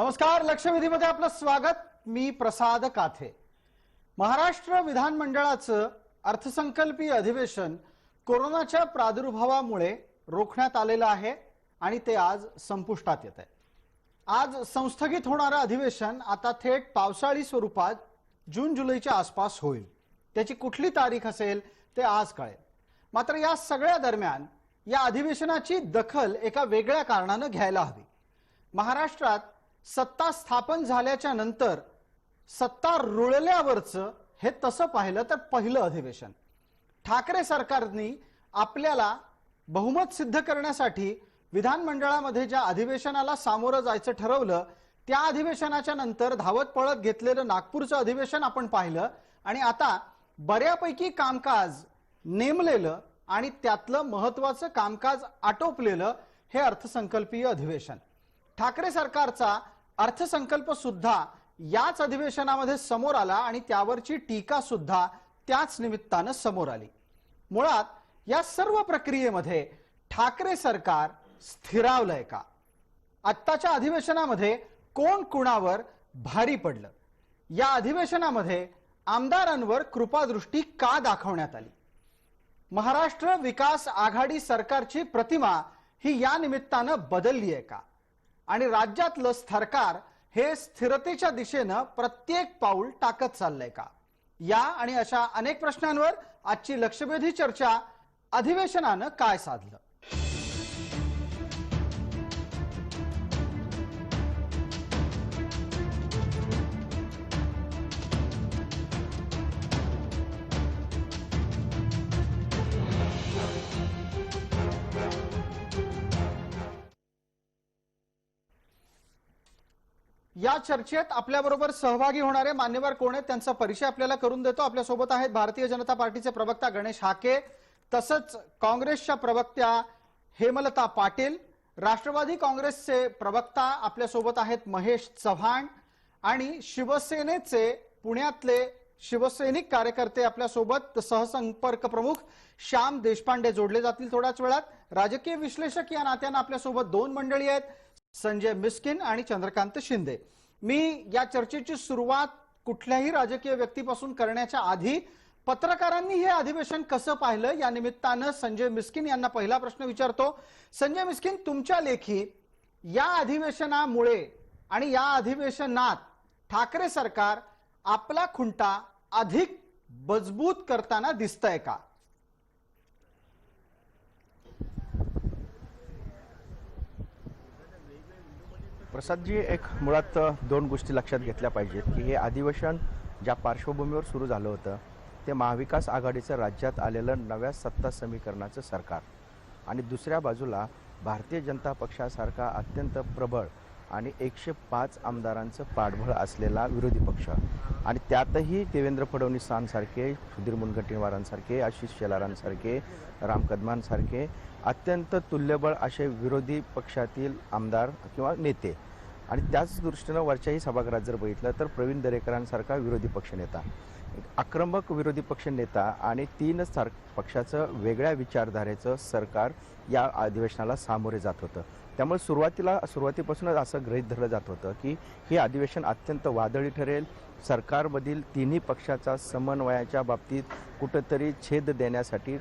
नमस्कार, लक्षवेधीमध्ये आपलं स्वागत। मी प्रसाद काथे। महाराष्ट्र विधानमंडळाचं अर्थसंकल्पीय अधिवेशन कोरोनाच्या प्रादुर्भावामुळे रोखण्यात आलेलं आहे आणि ते आज संपुष्टात येत आहे। आज संस्थगित होणारं अधिवेशन आता थेट पावसाळी स्वरूपात जून जुलैच्या आसपास होईल। त्याची कुठली तारीख असेल ते आज कळेल। मात्र या सगळ्या दरम्यान या अधिवेशनाची दखल एका वेगळ्या कारणाने घ्यायला हवी। महाराष्ट्रात सत्ता स्थापन झाल्याच्या नंतर सत्ता रुळल्यावरचं हे तसं पाहिलं तर पहिलं अधिवेशन। ठाकरे सरकारने आपल्याला बहुमत सिद्ध करण्यासाठी विधानमंडळामध्ये ज्या अधिवेशनाला सामोरं जायचं ठरवलं, त्या अधिवेशनाच्या नंतर धावत पळत घेतलेलं नागपूरचं अधिवेशन आपण पाहिलं आणि आता बऱ्यापैकी कामकाज नेमलेलं आणि त्यातलं महत्त्वाचं कामकाज आटोपलेलं हे अर्थसंकल्पीय अधिवेशन। ठाकरे सरकारचा अर्थसंकल्प सुद्धा याच अधिवेशनामध्ये समोर आला आणि त्यावरची टीका सुद्धा त्याच निमित्ताने समोर आली। मुळात या सर्व प्रक्रियेमध्ये ठाकरे सरकार स्थिरावलंय का? आत्ताच्या अधिवेशनामध्ये कोण कुणावर भारी पडलं? या अधिवेशनामध्ये आमदारांवर कृपादृष्टी का दाखवण्यात आली? महाराष्ट्र विकास आघाडी सरकारची प्रतिमा ही या निमित्ताने बदलली आहे का? आणि राज्यातलं सरकार हे स्थिरतेच्या दिशेने प्रत्येक पाऊल टाकत चाललंय का? या आणि अशा अनेक प्रश्नांवर आजची लक्षवेधी चर्चा अधिवेशनाने काय साधलं? या चर्चेत आपल्याबरोबर सहभागी होणारे मान्यवर कोण आहेत त्यांचा परिचय आपल्याला करून देतो। आपल्या सोबत आहेत भारतीय जनता पार्टीचे प्रवक्ता गणेश हाके, तसंच काँग्रेसच्या प्रवक्त्या हेमलता पाटील, राष्ट्रवादी काँग्रेसचे प्रवक्ता आपल्या सोबत आहेत महेश चव्हाण आणि शिवसेनेचे पुण्यातले शिवसैनिक कार्यकर्ते आपल्या सोबत सहसंपर्क प्रमुख श्याम देशपांडे जोडले जातील थोड्याच वेळात। राजकीय विश्लेषक या नात्याने आपल्या सोबत दोन मंडळी आहेत, संजय मिस्किन आणि चंद्रकांत शिंदे। मी या चर्चेची सुरुवात कुठल्याही राजकीय व्यक्तीपासून करण्याच्या आधी पत्रकारांनी हे अधिवेशन कसं पाहिलं या निमित्ताने संजय मिस्किन यांना पहिला प्रश्न विचारतो। संजय मिस्किन, तुमच्या लेखी या अधिवेशनामुळे आणि या अधिवेशनात ठाकरे सरकार आपला खुंटा अधिक मजबूत करताना दिसतंय का? प्रसादजी, एक मुळात दोन गोष्टी लक्षात घेतल्या पाहिजेत की हे अधिवेशन ज्या पार्श्वभूमीवर सुरू झालं होतं ते महाविकास आघाडीचं राज्यात आलेलं नव्या सत्ता समीकरणाचं सरकार आणि दुसऱ्या बाजूला भारतीय जनता पक्षासारखा अत्यंत प्रबळ आणि 105 आमदारांचं पाठबळ असलेला विरोधी पक्ष आणि त्यातही देवेंद्र फडणवीसांसारखे, सुधीर मुनगंटीवारांसारखे, आशिष शेलारांसारखे, राम कदमांसारखे अत्यंत तुल्यबळ असे विरोधी पक्षातील आमदार किंवा नेते आणि त्याच दृष्टीनं वरच्याही सभागृहात जर बघितलं तर प्रवीण दरेकरांसारखा विरोधी पक्षनेता, आक्रमक विरोधी पक्षनेता आणि तीन पक्षाचं वेगळ्या विचारधारेचं सरकार या अधिवेशनाला सामोरे जात होतं। त्यामुळे सुरुवातीपासूनच असं गृहीत धरलं जात होतं की हे अधिवेशन अत्यंत वादळी ठरेल। सरकारमधील तिन्ही पक्षाचा समन्वयाच्या बाबतीत कुठेतरी छेद देण्यासाठी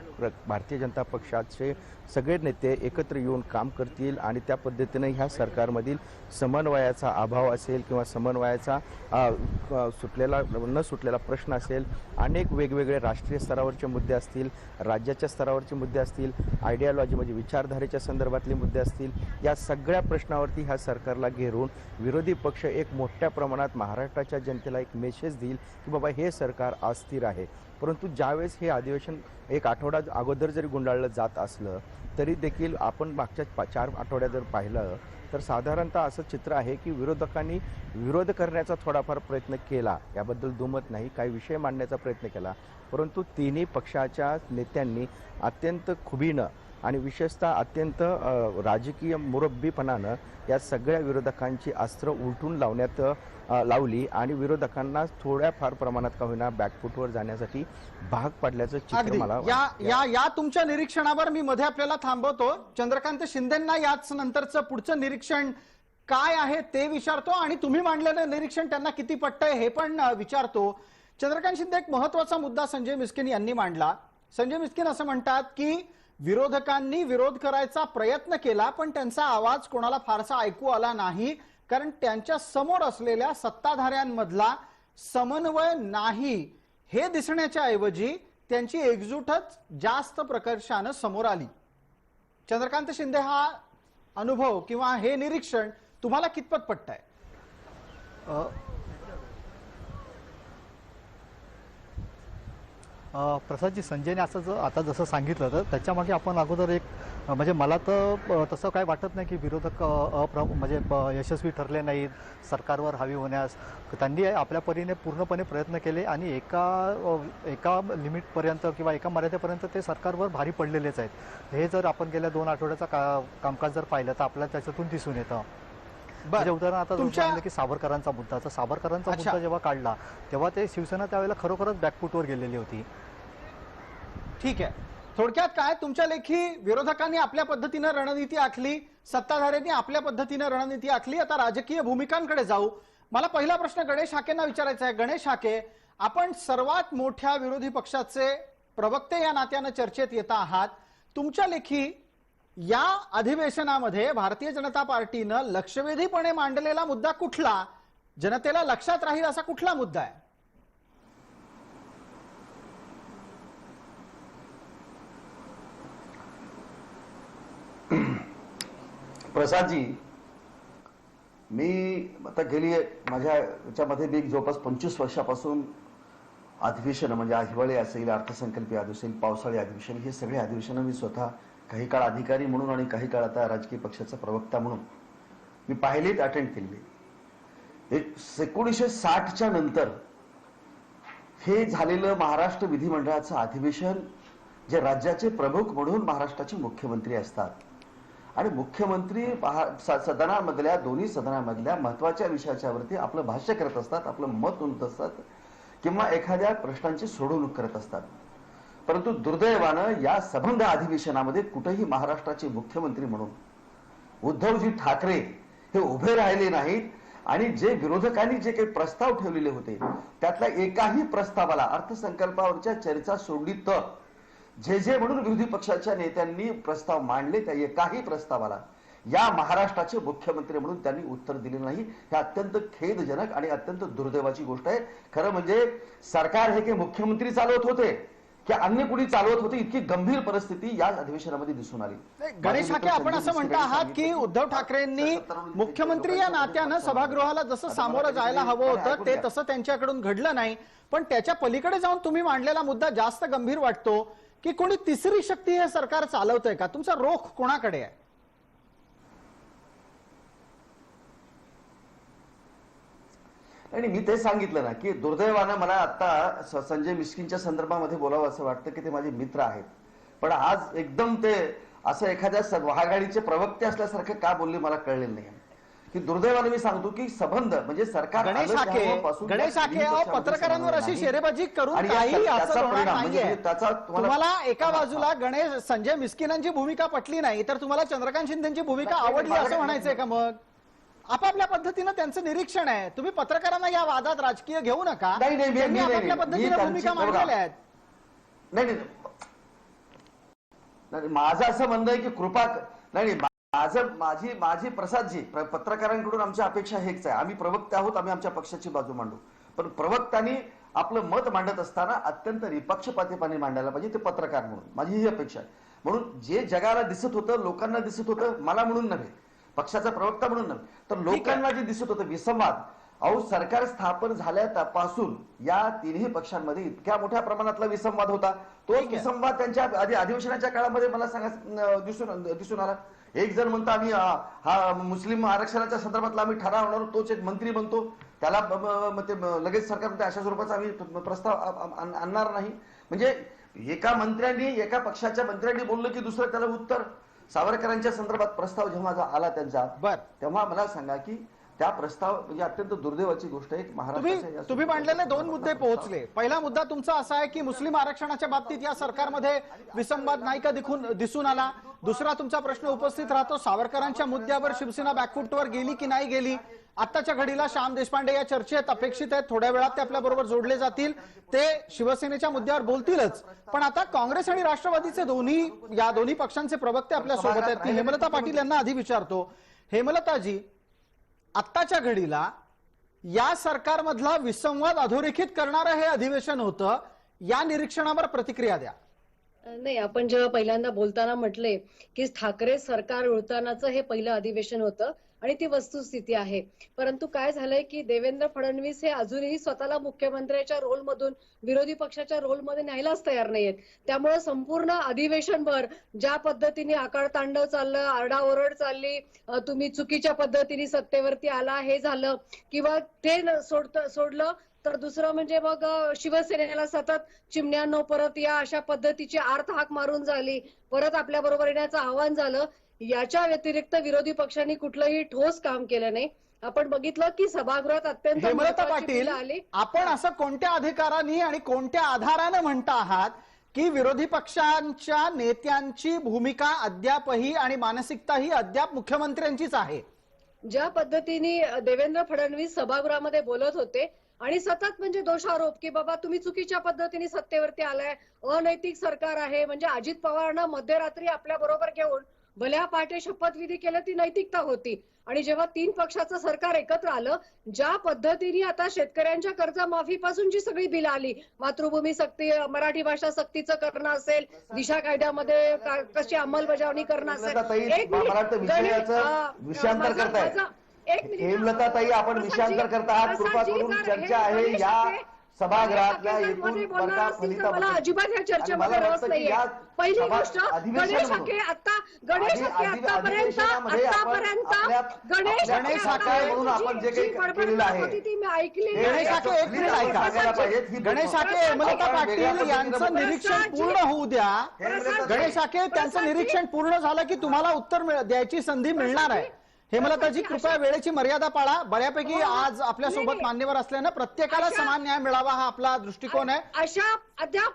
भारतीय जनता पक्षाचे सगळे नेते एकत्र येऊन काम करतील आणि त्या पद्धतीने ह्या सरकारमधील समन्वयाचा अभाव असेल किंवा समन्वयाचा न सुटलेला प्रश्न असेल, अनेक वेगवेगळे राष्ट्रीय स्तरावरचे मुद्दे असतील, राज्याच्या स्तरावरचे मुद्दे असतील, आयडियोलॉजी म्हणजे विचारधारेच्या संदर्भातले मुद्दे असतील, या सगळ्या प्रश्नावरती ह्या सरकारला घेरून विरोधी पक्ष एक मोठ्या प्रमाणात महाराष्ट्राच्या जनतेला एक मेसेज देईल की बाबा हे सरकार अस्थिर आहे। परंतु ज्यावेळेस हे अधिवेशन एक आठवडा अगोदर जरी गुंडाळलं जात असलं तरी देखील आपण मागच्या 4 आठवड्यात जर पाहिलं तर साधारणतः असं चित्र आहे की विरोधकांनी विरोध करण्याचा थोडाफार प्रयत्न केला, याबद्दल दुमत नाही, काही विषय मांडण्याचा प्रयत्न केला, परंतु तिन्ही पक्षाच्या नेत्यांनी अत्यंत खुबीनं आणि विशेषतः अत्यंत राजकीय मुरब्बीपणानं या सगळ्या विरोधकांची अस्त्र उलटून लावली आणि विरोधकांना थोड्या फार प्रमाणात का होईना बॅकफुटवर जाण्यासाठी भाग पाडल्याचं चित्र मला या तुमच्या निरीक्षणावर मी मध्ये आपल्याला थांबवतो। चंद्रकांत शिंदेंना याच नंतरचं पुढचं निरीक्षण काय आहे ते विचारतो आणि तुम्ही मांडलेलं निरीक्षण त्यांना किती पटतंय हे पण विचारतो. चंद्रकांत शिंदे, एक महत्वाचा मुद्दा संजय मिस्किन यांनी मांडला. संजय मिस्किन असं म्हणतात की विरोधकांनी विरोध करायचा प्रयत्न केला पण त्यांचा आवाज कोणाला फारसा ऐकू आला नाही, कारण त्यांच्या समोर असलेल्या सत्ताधाऱ्यांमधला समन्वय नाही हे दिसण्याच्या ऐवजी त्यांची एकजूटच जास्त प्रकर्षानं समोर आली. चंद्रकांत शिंदे, हा अनुभव किंवा हे निरीक्षण तुम्हाला कितपत पटतंय? प्रसादजी, संजयने असं आता जसं सांगितलं तर त्याच्यामागे आपण अगोदर एक म्हणजे मला तर तसं काय वाटत नाही की विरोधक यशस्वी ठरले नाहीत सरकारवर हावी होण्यास. त्यांनी आपल्या परीने पूर्णपणे प्रयत्न केले आणि एका लिमिटपर्यंत किंवा एका मर्यादेपर्यंत ते सरकारवर भारी पडलेलेच आहेत. हे जर आपण गेल्या 2 आठवड्याचा कामकाज जर पाहिलं तर आपल्याला त्याच्यातून दिसून येतं. म्हणजे उदाहरण आता सांगितलं की सावरकरांचा मुद्दा, तर सावरकरांचा मुद्दा जेव्हा काढला तेव्हा ते शिवसेना त्यावेळेला खरोखरच बॅकफुटवर गेलेली होती. ठीक आहे, थोडक्यात काय, तुमच्या लेखी विरोधकांनी आपल्या पद्धतीनं रणनीती आखली, सत्ताधाऱ्यांनी आपल्या पद्धतीनं रणनीती आखली. आता राजकीय भूमिकांकडे जाऊ. मला पहिला प्रश्न गणेश हाकेंना विचारायचा आहे. गणेश हाके, आपण सर्वात मोठ्या विरोधी पक्षाचे प्रवक्ते या नात्यानं चर्चेत येत आहात. तुमच्या लेखी या अधिवेशनामध्ये भारतीय जनता पार्टीनं लक्षवेधीपणे मांडलेला मुद्दा कुठला, जनतेला लक्षात राहील असा कुठला मुद्दा आहे? प्रसादजी, मी आता गेली माझ्या याच्यामध्ये मी जवळपास 25 वर्षापासून अधिवेशन म्हणजे हिवाळी असेल, अर्थसंकल्पीय अधिवेशन, पावसाळी अधिवेशन, हे सगळे अधिवेशनं मी स्वतः काही काळ अधिकारी म्हणून आणि काही काळ आता राजकीय पक्षाचा प्रवक्ता म्हणून मी पाहिलेत, अटेंड केले. 1960च्या नंतर हे झालेलं महाराष्ट्र विधिमंडळाचं अधिवेशन, जे राज्याचे प्रमुख म्हणून महाराष्ट्राचे मुख्यमंत्री असतात आणि मुख्यमंत्री सदनामधल्या दोन्ही सदनामधल्या महत्वाच्या विषयाच्यावरती आपलं भाष्य करत असतात, आपलं मत नोंदवत असतात किंवा एखाद्या प्रश्नांची सोडवणूक करत असतात. परंतु दुर्दैवानं या सबंध अधिवेशनामध्ये कुठेही महाराष्ट्राचे मुख्यमंत्री म्हणून उद्धवजी ठाकरे हे उभे राहिले नाहीत आणि जे विरोधकांनी जे काही प्रस्ताव ठेवलेले होते त्यातल्या एकाही प्रस्तावाला, अर्थसंकल्पावरच्या चर्चा सोडली तर जे म्हणून विरोधी पक्षाच्या नेत्यांनी प्रस्ताव मांडले त्या एकाही प्रस्तावाला या महाराष्ट्राचे मुख्यमंत्री म्हणून त्यांनी उत्तर दिले नाही. हे अत्यंत खेदजनक आणि अत्यंत दुर्दैवाची गोष्ट आहे. खरं म्हणजे सरकार हे काही मुख्यमंत्री चालवत होते की अन्य कुणी चालवत होते, इतकी गंभीर परिस्थिती या अधिवेशनामध्ये दिसून आली. गणेश हाके, आपण असं म्हणता आहात की उद्धव ठाकरेंनी मुख्यमंत्री या नात्यानं सभागृहाला जसं सामोरं जायला हवं होतं ते तसं त्यांच्याकडून घडलं नाही, पण त्याच्या पलीकडे जाऊन तुम्ही मांडलेला मुद्दा जास्त गंभीर वाटतो की कोणी तिसरी शक्ती हे सरकार चालवतंय का? तुमचा रोख कोणाकडे आहे? आणि मी ते सांगितलं ना की दुर्दैवानं मला आता संजय मिस्किनच्या संदर्भामध्ये बोलावं असं वाटतं की ते माझे मित्र आहेत, पण आज एकदम ते असं एखाद्या महागाडीचे प्रवक्ते असल्यासारखं का बोलले मला कळलेलं नाही. की दुर्दैवाने मी सांगतो की संबंध म्हणजे सरकार गणेश हाके पत्रकारांवर अशी शेरेबाजी करून काही असं होणार नाहीये. तुम्हाला एका बाजूला गणेश संजय मिस्किनांची भूमिका पटली नाही तर तुम्हाला चंद्रकांत शिंदेची भूमिका आवडली असं म्हणायचंय का? मग आपापल्या पद्धतीनं त्यांचं निरीक्षण आहे, तुम्ही पत्रकारांना या वादात राजकीय घेऊ नका. त्यांनी आपापल्या पद्धतीनं भूमिका मांडलेल्या आहेत. नाही, माझं असं म्हणणं आहे की कृपा नाही, माझी प्रसादजी, पत्रकारांकडून आमची अपेक्षा हेच आहे, आम्ही प्रवक्ते आहोत, आम्ही आमच्या पक्षाची बाजू मांडू, पण प्रवक्त्यांनी आपलं मत मांडत असताना अत्यंत निपक्षपातीपणे मांडायला पाहिजे, ते पत्रकार म्हणून माझी ही अपेक्षा आहे. म्हणून जे जगाला दिसत होतं, लोकांना दिसत होतं, मला म्हणून नव्हे, पक्षाचा प्रवक्ता म्हणून नव्हे, तर लोकांना जे दिसत होतं विसंवाद, अहो सरकार स्थापन झाल्यापासून या तिन्ही पक्षांमध्ये इतक्या मोठ्या प्रमाणातला विसंवाद होता. तो विसंवाद त्यांच्या अधिवेशनाच्या काळामध्ये मला सांगा दिसून आला. एक जण म्हणतो आम्ही हा मुस्लिम आरक्षणाच्या संदर्भातला आम्ही ठराव होणार, तोच एक मंत्री म्हणतो त्याला लगेच सरकार अशा स्वरूपाचा आम्ही प्रस्ताव आणणार नाही. म्हणजे एका मंत्र्यांनी, एका पक्षाच्या मंत्र्यांनी बोललं की दुसरं त्याला उत्तर. सावरकरांच्या संदर्भात प्रस्ताव जेव्हा आला त्यांचा, तेव्हा मला सांगा की त्या प्रस्ताव म्हणजे अत्यंत दुर्दैवाची गोष्ट आहे. तुम्ही मांडलेले दोन मुद्दे पोहोचले. पहिला मुद्दा तुमचा असा आहे की मुस्लिम आरक्षणाच्या बाबतीत या सरकारमध्ये विसंवाद नाही का दिसून आला. दुसरा तुमचा प्रश्न उपस्थित राहतो, सावरकरांच्या मुद्द्यावर शिवसेना बॅकफुटवर गेली की नाही गेली. आत्ताच्या घडीला श्याम देशपांडे या चर्चेत अपेक्षित आहेत, थोड्या वेळात ते आपल्या बरोबर जोडले जातील, ते शिवसेनेच्या मुद्द्यावर बोलतीलच. पण आता काँग्रेस आणि राष्ट्रवादीचे दोन्ही पक्षांचे प्रवक्ते आपल्या सोबत आहेत. मी हेमलता पाटील यांना आधी विचारतो. हेमलताजी, आत्ताच्या घडीला या सरकारमधला विसंवाद अधोरेखित करणारं हे अधिवेशन होतं, या निरीक्षणावर प्रतिक्रिया द्या. नाही, आपण जेव्हा पहिल्यांदा बोलताना म्हटले की ठाकरे सरकार उळतानाचं हे पहिलं अधिवेशन होतं आणि ती वस्तुस्थिती आहे. परंतु काय झालंय की देवेंद्र फडणवीस हे अजूनही स्वतःला मुख्यमंत्र्याच्या रोलमधून विरोधी पक्षाच्या रोलमध्ये न्यायलाच तयार नाहीयेत. त्यामुळे संपूर्ण अधिवेशनभर ज्या पद्धतीने आकारतांडव चाललं, आरडाओरड चालली, तुम्ही चुकीच्या पद्धतीने सत्तेवरती आला हे झालं, किंवा ते सोडलं तर दुसरं म्हणजे मग शिवसेनेला सतत चिमण्यांनो परत या अशा पद्धतीची आर्त हाक मारून झाली, परत आपल्या बरोबर येण्याचं आव्हान झालं. याच्या व्यतिरिक्त विरोधी पक्षांनी कुठलंही ठोस काम केलं नाही. आपण बघितलं की सभागृहात अत्यंत हेमलता महत्त्वाची पाटील, बिलं आली. आपण असं कोणत्या अधिकाराने आणि कोणत्या आधाराने म्हणता आहात की विरोधी पक्षांच्या नेत्यांची भूमिका अद्यापही आणि मानसिकता ही अद्याप मुख्यमंत्र्यांचीच आहे? ज्या पद्धतीने देवेंद्र फडणवीस सभागृहामध्ये बोलत होते आणि सतत म्हणजे दोषारोप की बाबा तुम्ही चुकीच्या पद्धतीने सत्तेवरती आलाय, अनैतिक सरकार आहे, म्हणजे अजित पवारांना मध्यरात्री आपल्या बरोबर घेऊन भल्या पहाटे शपथविधी केलं, ती नैतिकता होती. आणि जेव्हा 3 पक्षाचं सरकार एकत्र आलं, ज्या पद्धतीने आता शेतकऱ्यांच्या कर्जमाफीपासून जी सगळी बिल आली, मातृभूमी सक्ती, मराठी भाषा सक्तीचं करणं असेल, दिशा कायद्यामध्ये कशी अंमलबजावणी करणं असेल, विषयांतर करताय हेमलताताई, आपण विषयांतर करता आहात. कृपा करून चर्चा आहे या सभागृहातल्या एकूण मला अजिबात या चर्चेमध्ये रस नाहीये. पहिली गोष्ट, गणेश हाके आतापर्यंत गणेश हाके म्हणून आपण जे काही केलेलं आहे, ती मी ऐकली. गणेश हाके, एक मिनिट ऐका. गणेश हाके, हेमलता पाटील यांचं निरीक्षण पूर्ण होऊ द्या. गणेश हाके, त्यांचं निरीक्षण पूर्ण झालं की तुम्हाला उत्तर द्यायची संधी मिळणार आहे. हेमलताजी, कृपया वेळेची मर्यादा पाळा. बऱ्यापैकी आज आपल्यासोबत मान्यवर असल्यानं प्रत्येकाला समान न्याय मिळावा हा आपला दृष्टिकोन आहे.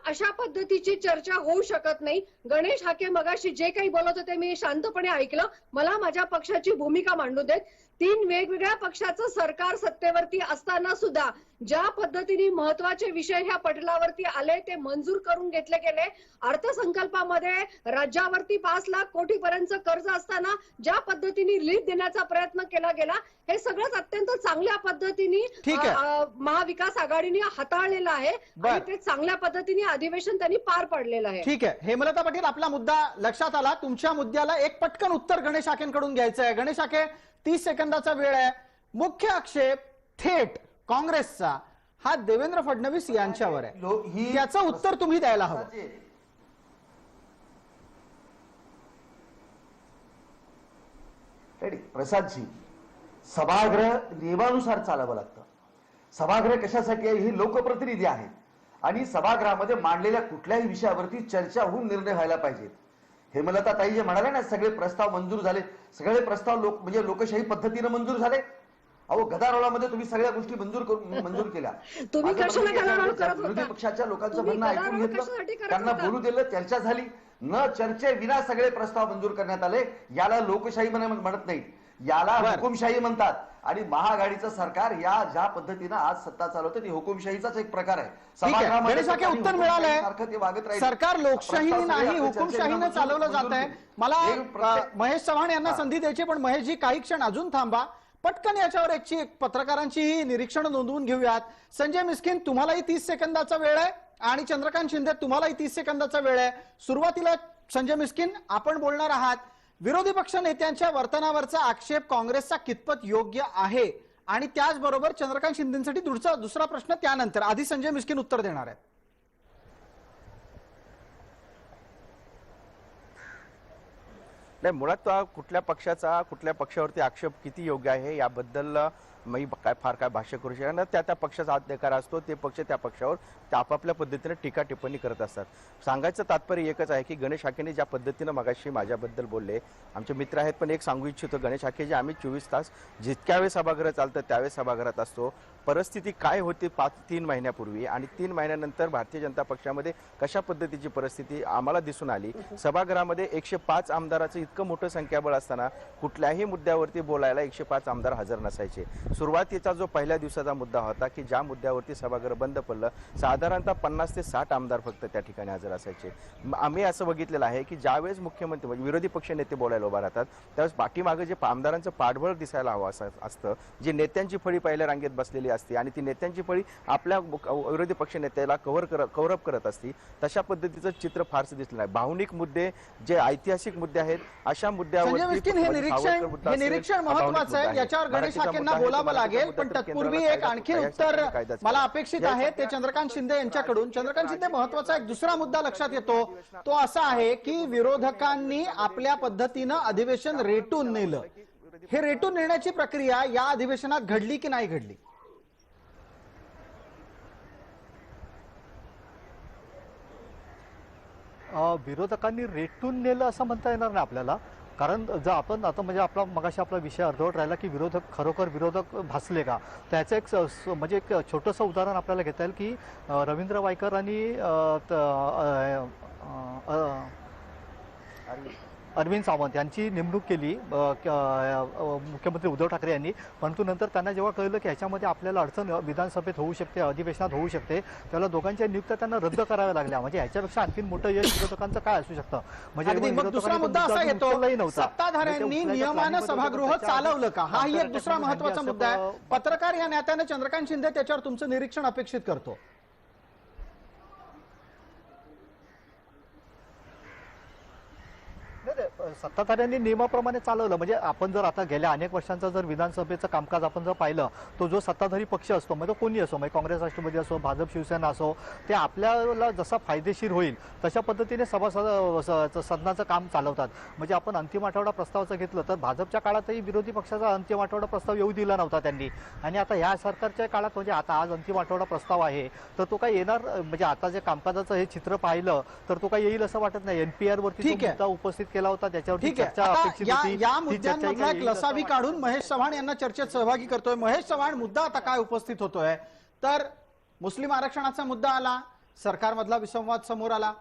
अशा पद्धतीची चर्चा होऊ शकत नाही. गणेश हाके मगाशी जे काही बोलत होते मी शांतपणे ऐकलं. मला माझ्या पक्षाची भूमिका मांडू देत. 3 वेगवेगळ्या पक्षाचं सरकार सत्तेवरती असताना सुद्धा ज्या पद्धतीने महत्वाचे विषय ह्या पटलावरती आले ते मंजूर करून घेतले गेले. अर्थसंकल्पामध्ये राज्यावरती 5 लाख कोटीपर्यंत कर्ज असताना ज्या पद्धतीने रिलीफ देण्याचा प्रयत्न केला गेला, हे सगळंच अत्यंत चांगल्या पद्धतीने महाविकास आघाडीने हाताळलेलं आहे आणि ते चांगल्या पद्धतीने अधिवेशन त्यांनी पार पाडलेलं आहे. ठीक आहे हेमलता पाटील, आपला मुद्दा लक्षात आला. तुमच्या मुद्द्याला एक पटकन उत्तर गणेश हाकेंकडून घ्यायचं आहे. गणेश हाके, 30 सेकंदाचा वेळ आहे. मुख्य आक्षेप थेट काँग्रेसचा हा देवेंद्र फडणवीस यांच्यावर आहे, त्याचं उत्तर तुम्ही द्यायला हवं. प्रसादजी, सभागृह नियमानुसार चालावं लागतं. सभागृह कशासाठी आहे? ही लोकप्रतिनिधी आहेत आणि सभागृहामध्ये मांडलेल्या कुठल्याही विषयावरती चर्चा होऊन निर्णय व्हायला पाहिजेत. हेमलता ताई जे म्हणाले ना, सगळे प्रस्ताव मंजूर झाले, सगळे प्रस्ताव म्हणजे लोकशाही पद्धतीने मंजूर झाले. अहो, गदारोळामध्ये तुम्ही सगळ्या गोष्टी मंजूर केल्या. विरोधी पक्षाच्या लोकांचं म्हणणं ऐकून घेतलं, त्यांना बोलू दिलं, चर्चा झाली. न चर्चेविना सगळे प्रस्ताव मंजूर करण्यात आले. याला लोकशाही म्हणत नाहीत, याला हुकुमशाही म्हणतात. आणि महाआघाडीचं सरकार या ज्या पद्धतीनं आज सत्ता चालवतं ती हुकुमशाहीचाच एक प्रकार आहे. गणेशाके, उत्तर मिळालंय. सरकार लोकशाही नाही हुकुमशाहीने चालवलं जात आहे. मला महेश चव्हाण यांना संधी द्यायची, पण महेशजी काही क्षण अजून थांबा. पटकन याच्यावर एक पत्रकारांची निरीक्षण नोंदवून घेऊयात. संजय मिस्किन, तुम्हालाही 30 सेकंदाचा वेळ आहे आणि चंद्रकांत शिंदे, तुम्हालाही 30 सेकंदाचा वेळ आहे. सुरुवातीला संजय मिस्किन, आपण बोलणार आहात विरोधी पक्ष नेत्यांच्या वर्तनावरचा आक्षेप काँग्रेसचा कितपत योग्य आहे, आणि त्याचबरोबर चंद्रकांत शिंदेसाठी दुसरा प्रश्न त्यानंतर. आधी संजय मिस्किन उत्तर देणार आहेत. नाही, मुळात कुठल्या पक्षाचा कुठल्या पक्षावरती आक्षेप किती योग्य आहे याबद्दल मी काय भाष्य करू शकणार नाही. त्या पक्षाचा अधिकार असतो, ते पक्ष त्या पक्षावर त्या आपापल्या पद्धतीने टीका टिप्पणी करत असतात. सांगायचं तात्पर्य एकच आहे की गणेश हाकेने ज्या पद्धतीनं मगाशी माझ्याबद्दल बोलले, आमचे मित्र आहेत, पण एक सांगू इच्छितो, गणेश हाके जे आम्ही 24 तास जितक्या वेळेस सभागृह चालतं त्यावेळेस सभागृहात असतो. परिस्थिती काय होती 3 महिन्यापूर्वी आणि 3 महिन्यानंतर भारतीय जनता पक्षामध्ये कशा पद्धतीची परिस्थिती आम्हाला दिसून आली. सभागृहामध्ये 105 आमदाराचं इतकं मोठं संख्याबळ असताना कुठल्याही मुद्द्यावरती बोलायला 105 आमदार हजर नसायचे. सुरुवातीचा जो पहिल्या दिवसाचा मुद्दा होता की ज्या मुद्द्यावरती सभागृह बंद पडलं, साधारणतः 50 ते 60 आमदार फक्त त्या ठिकाणी हजर असायचे. आम्ही असं बघितलेलं आहे की ज्यावेळेस मुख्यमंत्री म्हणजे विरोधी पक्ष नेते बोलायला उभा राहतात त्यावेळेस पाठीमागे जे आमदारांचं पाठबळ दिसायला हवं असतं, जी नेत्यांची फळी पहिल्या रांगेत बसलेली असते आणि ती नेत्यांची फळी आपल्या विरोधी पक्ष नेत्याला कव्हरअप करत असते, तशा पद्धतीचं चित्र फारसं दिसलं नाही. भावनिक मुद्दे, जे ऐतिहासिक मुद्दे आहेत, अशा मुद्द्यावर संजय मिस्किन, हे निरीक्षण महत्वाचं आहे. याच्यावर गणेश हाकेंना बोलावं लागेल, पण तत्पूर्वी एक आणखी उत्तर मला अपेक्षित आहे ते चंद्रकांत शिंदे यांच्याकडून. चंद्रकांत शिंदे, महत्वाचा एक दुसरा मुद्दा लक्षात येतो, तो असा आहे की विरोधकांनी आपल्या पद्धतीनं अधिवेशन रेटून नेलं. हे रेटून नेण्याची प्रक्रिया या अधिवेशनात घडली की नाही घडली? विरोधकांनी रेटून नेलं असं म्हणता येणार नाही आपल्याला, कारण जर आपण आता म्हणजे आपला मगाशी आपला विषय अर्धवट राहिला की खरोखर विरोधक भासले का, त्याचं म्हणजे एक छोटंसं उदाहरण आपल्याला घेता येईल की रवींद्र वायकर आणि अरविंद सावंत यांची नेमणूक केली मुख्यमंत्री उद्धव ठाकरे यांनी, परंतु नंतर त्यांना जेव्हा कळलं की ह्याच्यामध्ये आपल्याला अडचण विधानसभेत होऊ शकते, अधिवेशनात होऊ शकते, त्याला दोघांच्या नियुक्त्या त्यांना रद्द कराव्या लागल्या. म्हणजे ह्याच्यापेक्षा आणखी मोठं यश विरोधकांचं काय असू शकतं? म्हणजे दुसरा मुद्दा असा येतो, सत्ताधाऱ्यांनी नियमानं सभागृह चालवलं का, हाही एक दुसरा महत्वाचा मुद्दा आहे. पत्रकार या नात्याने चंद्रकांत शिंदे, त्याच्यावर तुमचं निरीक्षण अपेक्षित करतो. सत्ताधाऱ्यांनी नियमाप्रमाणे चालवलं. म्हणजे आपण जर आता गेल्या अनेक वर्षांचं जर विधानसभेचं कामकाज आपण जर पाहिलं, तो जो सत्ताधारी पक्ष असतो, म्हणजे कोणी असो, म्हणजे काँग्रेस राष्ट्रवादी असो, भाजप शिवसेना असो, ते आपल्याला जसा फायदेशीर होईल तशा पद्धतीने सदनाचं काम चालवतात. म्हणजे आपण अंतिम आठवडा प्रस्तावाचं घेतलं तर भाजपच्या काळातही विरोधी पक्षाचा अंतिम आठवडा प्रस्ताव येऊ दिला नव्हता त्यांनी, आणि आता ह्या सरकारच्या काळात म्हणजे आता आज अंतिम आठवडा प्रस्ताव आहे तर तो काही येणार, म्हणजे आता जे कामकाजाचं हे चित्र पाहिलं तर तो काही येईल असं वाटत नाही. NPR वरती मुद्दा उपस्थित केला होता, ठीक आहे. या मुद्द्यांमधला एक लसावी काढून महेश चव्हाण यांना चर्चेत सहभागी करतोय. महेश चव्हाण, मुद्दा आता काय उपस्थित होतोय तर मुस्लिम आरक्षणाचा मुद्दा आला, सरकारमधला विसंवाद समोर आला,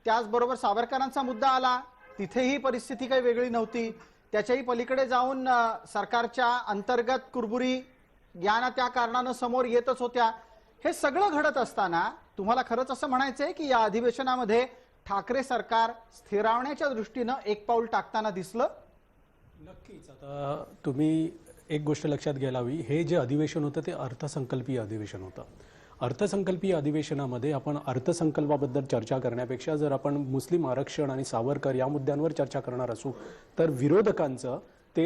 त्याचबरोबर सावरकरांचा मुद्दा आला, तिथेही परिस्थिती काही वेगळी नव्हती. त्याच्याही पलीकडे जाऊन सरकारच्या अंतर्गत कुरबुरी या ना त्या कारणानं समोर येतच होत्या. हे सगळं घडत असताना तुम्हाला खरंच असं म्हणायचंय की या अधिवेशनामध्ये ठाकरे सरकार स्थिरावण्याच्या दृष्टीनं एक पाऊल टाकताना दिसलं? नक्कीच. आता तुम्ही एक गोष्ट लक्षात घ्यायला हवी, हे जे अधिवेशन होतं ते अर्थसंकल्पीय अधिवेशन होतं. अर्थसंकल्पीय अधिवेशनामध्ये आपण अर्थसंकल्पाबद्दल चर्चा करण्यापेक्षा जर आपण मुस्लिम आरक्षण आणि सावरकर या मुद्द्यांवर चर्चा करणार असू तर विरोधकांचं ते